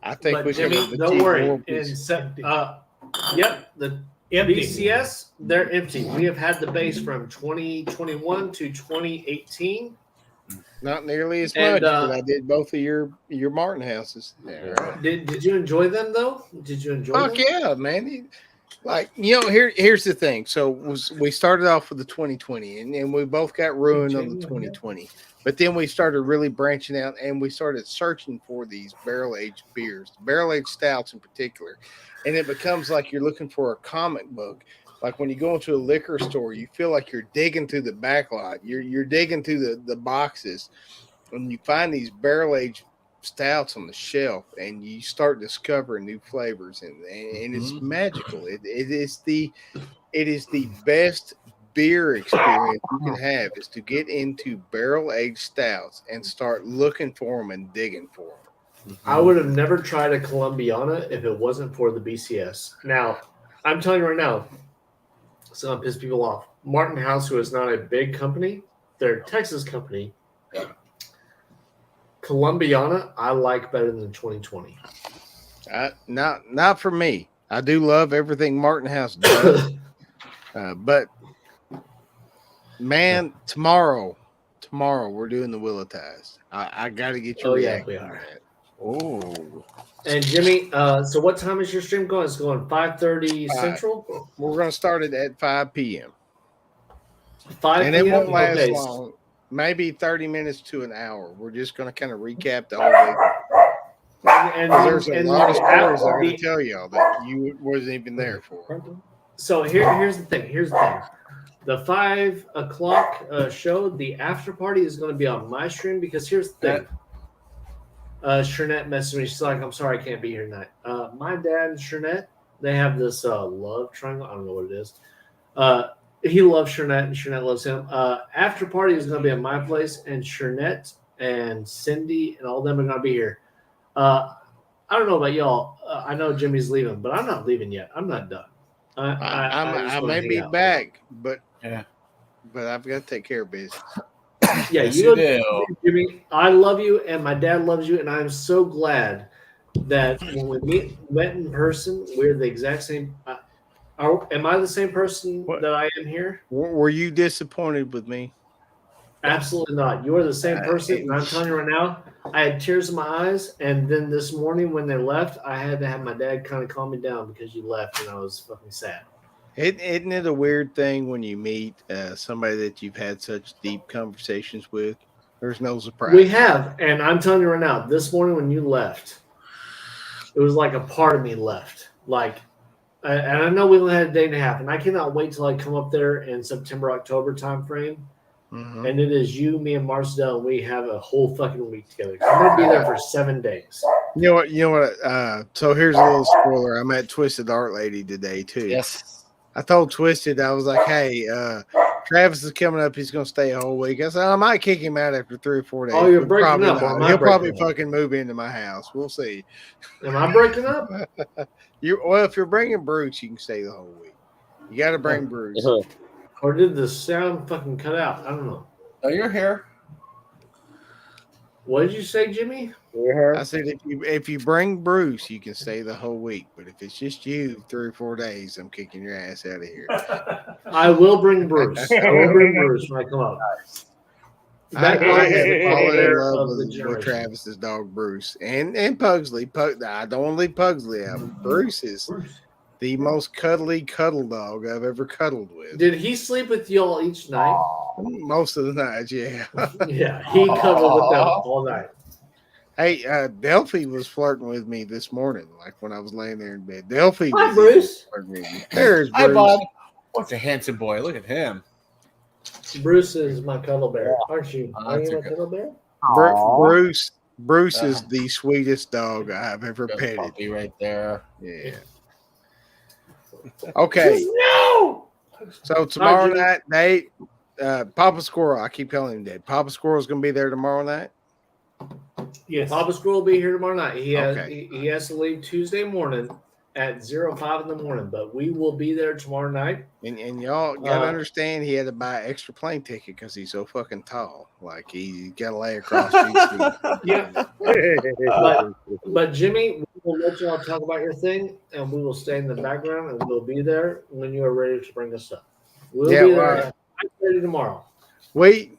S3: I think we
S2: Jimmy,
S3: can.
S2: Don't worry. The BCS, they're empty. We have had the base from 2021 to 2018.
S3: Not nearly as much, but I did both of your Martin houses.
S2: Did you enjoy them though? Did you enjoy them?
S3: Fuck yeah, man. Like, here's the thing. So we started off with the 2020 and we both got ruined on the 2020. But then we started really branching out and we started searching for these barrel-aged beers, barrel-aged stouts in particular. And it becomes like you're looking for a comic book. Like when you go into a liquor store, you feel like you're digging through the back lot. You're digging through the boxes and you find these barrel-aged stouts on the shelf and you start discovering new flavors and it's magical. It is the best beer experience you can have is to get into barrel-aged stouts and start looking for them and digging for them.
S2: I would have never tried a Colombiana if it wasn't for the BCS. Now, I'm telling you right now, it's going to piss people off. Martin House, who is not a big company, they're a Texas company. Colombiana, I like better than 2020.
S3: Not for me. I do love everything Martin House does. But, man, tomorrow we're doing the Willow Ties. I got to get your reaction.
S2: Yeah, we are.
S3: Oh.
S2: And Jimmy, so what time is your stream going? It's going 5:30 Central?
S3: We're going to start it at 5 p.m.
S2: 5
S3: And it
S2: p.m.
S3: won't last
S2: Okay.
S3: long. Maybe 30 minutes to an hour. We're just going to kind of recap the whole week.
S2: And
S3: There's a lot of stories I'm going
S2: the-
S3: to tell y'all that you wasn't even there for.
S2: So here's the thing. The 5 o'clock show, the after party is going to be on my stream because here's the thing. Shernette messaged me. She's like, I'm sorry I can't be here tonight. My dad and Shernette, they have this love triangle. I don't know what it is. He loves Shernette and Shernette loves him. After party is going to be at my place, and Shernette and Cindy and all them are going to be here. I don't know about y'all. I know Jimmy's leaving, but I'm not leaving yet. I'm not done.
S3: I may be back, but I've got to take care of business.
S2: Yeah,
S5: Yes,
S2: you
S5: do.
S2: know, Jimmy, I love you, and my dad loves you, and I'm so glad that when we met in person, we're the exact same. Am I the same person that I am here?
S3: Were you disappointed with me?
S2: Absolutely not. You are the same person, and I'm telling you right now, I had tears in my eyes, and then this morning when they left, I had to have my dad kind of calm me down because you left, and I was fucking sad.
S3: Isn't it a weird thing when you meet somebody that you've had such deep conversations with? There's no surprise.
S2: We have, and I'm telling you right now, this morning when you left, it was like a part of me left. Like, and I know we only had a day and a half, and I cannot wait till I come up there in September, October timeframe.
S3: Mm-hmm.
S2: And it is you, me, and Marcel, and we have a whole fucking week together. I'm going to be there for 7 days.
S3: You know what? So here's a little spoiler. I met Twisted Art Lady today, too.
S5: Yes.
S3: I told Twisted, I was like, hey, Travis is coming up. He's going to stay a whole week. I said, I might kick him out after 3 or 4 days.
S2: Oh, you're
S3: but
S2: breaking
S3: probably
S2: up.
S3: not. He'll probably fucking move into my house. We'll see.
S2: Am I breaking up?
S3: Well, if you're bringing Bruce, you can stay the whole week. You got to bring Bruce.
S2: Or did the sound fucking cut out? I don't know.
S5: Oh, you're here.
S2: What did you say, Jimmy?
S3: I said if you bring Bruce, you can stay the whole week. But if it's just you 3 or 4 days, I'm kicking your ass out of here.
S2: I will bring Bruce. I will bring Bruce when I come up.
S3: I
S2: That
S3: had
S2: is
S3: to fall in
S2: the
S3: love
S2: of the
S3: with
S2: generation.
S3: Travis's dog Bruce and Pugsley. I don't want to leave Pugsley out. Bruce is the most cuddly cuddle dog I've ever cuddled with.
S2: Did he sleep with y'all each night?
S3: Most of the nights, yeah.
S2: Yeah, he cuddled with them all night.
S3: Hey, Delphi was flirting with me this morning, like when I was laying there in bed. Delphi
S2: Hi,
S3: was
S2: Bruce.
S3: flirting with me. There's Bruce.
S5: Hi, Bob. What's a handsome boy? Look at him.
S2: Bruce is my cuddle bear, aren't you? Are
S5: that's
S2: you
S5: a
S2: my cuddle bear?
S3: Bruce is the sweetest dog I've ever
S5: Good
S3: petted.
S5: puppy right there.
S3: Yeah. Okay.
S2: No.
S3: So tomorrow night, Nate, Papa Squirrel. I keep calling him Dad. Papa Squirrel's going to be there tomorrow night.
S2: Yes, Papa Squirrel will be here tomorrow night. He has
S3: Okay.
S2: he has to leave Tuesday morning at 05 in the morning, but we will be there tomorrow night.
S3: And y'all got to understand he had to buy an extra plane ticket because he's so fucking tall. Like he got to lay across GC.
S2: Yeah. But Jimmy, we will let y'all talk about your thing, and we will stay in the background, and we'll be there when you are ready to bring us up. We'll be there at 9:30 tomorrow.
S3: Wait.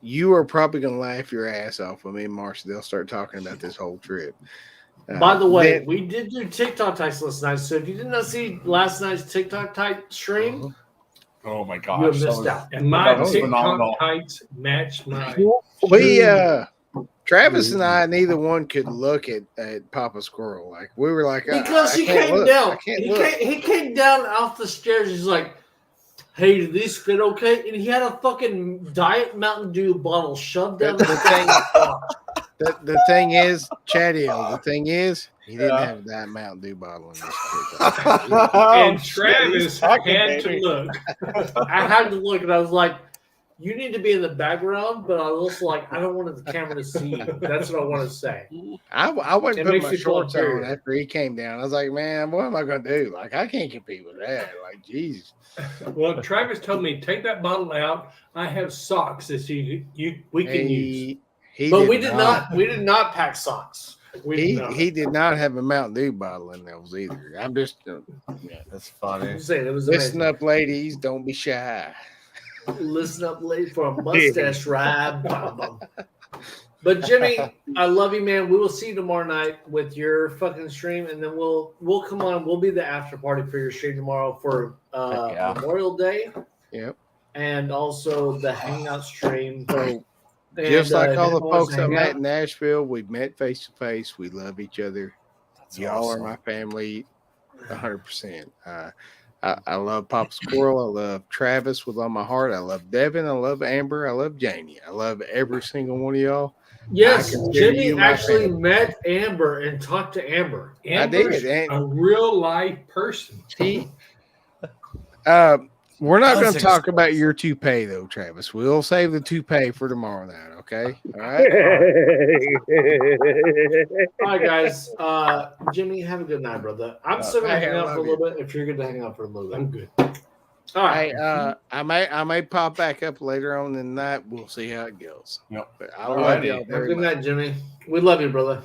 S3: You are probably going to laugh your ass off when me and Marcia. They'll start talking about this whole trip.
S2: By the way, we did do TikTok types last night. So if you did not see last night's TikTok type stream,
S5: Oh my
S2: you
S5: gosh.
S2: have missed out.
S4: And my
S5: was
S4: TikTok
S5: phenomenal.
S4: tights match my.
S3: Travis and I, neither one could look at Papa Squirrel. Like we were like,
S2: Because he came down. He came down off the stairs. He's like, hey, do these fit okay? And he had a fucking Diet Mountain Dew bottle shoved down the thing.
S3: The thing is, Chaddiel, the thing is, he didn't have that Mountain Dew bottle in this picture.
S4: And Travis had to look.
S2: I had to look, and I was like, you need to be in the background, but I was also like, I don't want the camera to see you. That's what I want to say.
S3: I went
S2: It
S3: and put
S2: makes
S3: my
S2: you feel
S3: shorts on
S2: inferior.
S3: after he came down. I was like, man, what am I going to do? Like, I can't compete with that. Like, jeez.
S4: Well, Travis told me, take that bottle out. I have socks that we can use.
S2: But we did not pack socks.
S3: He did not have a Mountain Dew bottle in those either. I'm just
S5: That's funny.
S2: I'm saying, it was
S3: listen
S2: amazing.
S3: up, ladies. Don't be shy.
S2: Listen up, late for a mustache ride. But Jimmy, I love you, man. We will see you tomorrow night with your fucking stream, and then we'll come on. We'll be the after party for your stream tomorrow for Memorial Day.
S3: Yep.
S2: and also the Hangout stream.
S3: So,
S2: And,
S3: just like all
S2: if
S3: the
S2: anyone wants
S3: folks
S2: to
S3: I
S2: hang
S3: met
S2: out-
S3: in Nashville, we met face to face. We love each other.
S5: That's
S3: Y'all
S5: awesome.
S3: are my family, 100%. I love Papa Squirrel. I love Travis with all my heart. I love Devin. I love Amber. I love Jamie. I love every single one of y'all.
S2: Yes,
S3: I consider
S2: Jimmy
S3: you my
S2: actually
S3: family.
S2: met Amber and talked to Amber.
S4: Amber's
S3: and
S4: a real life person.
S3: We're not
S2: That
S3: going
S2: was
S3: to talk about your toupee, though, Travis. We'll save the toupee for tomorrow night, okay? All right?
S2: All right, guys. Jimmy, have a good night, brother. I'm still gonna hang out for a little bit. If you're good to hang out for a little bit,
S4: I'm good.
S2: All right.
S3: Hey, I may pop back up later on in the night. We'll see how it goes.
S5: Yep.
S3: But I
S2: All
S3: love
S2: right.
S3: y'all
S2: Have a
S3: very
S2: good
S3: much.
S2: night, Jimmy. We love you, brother.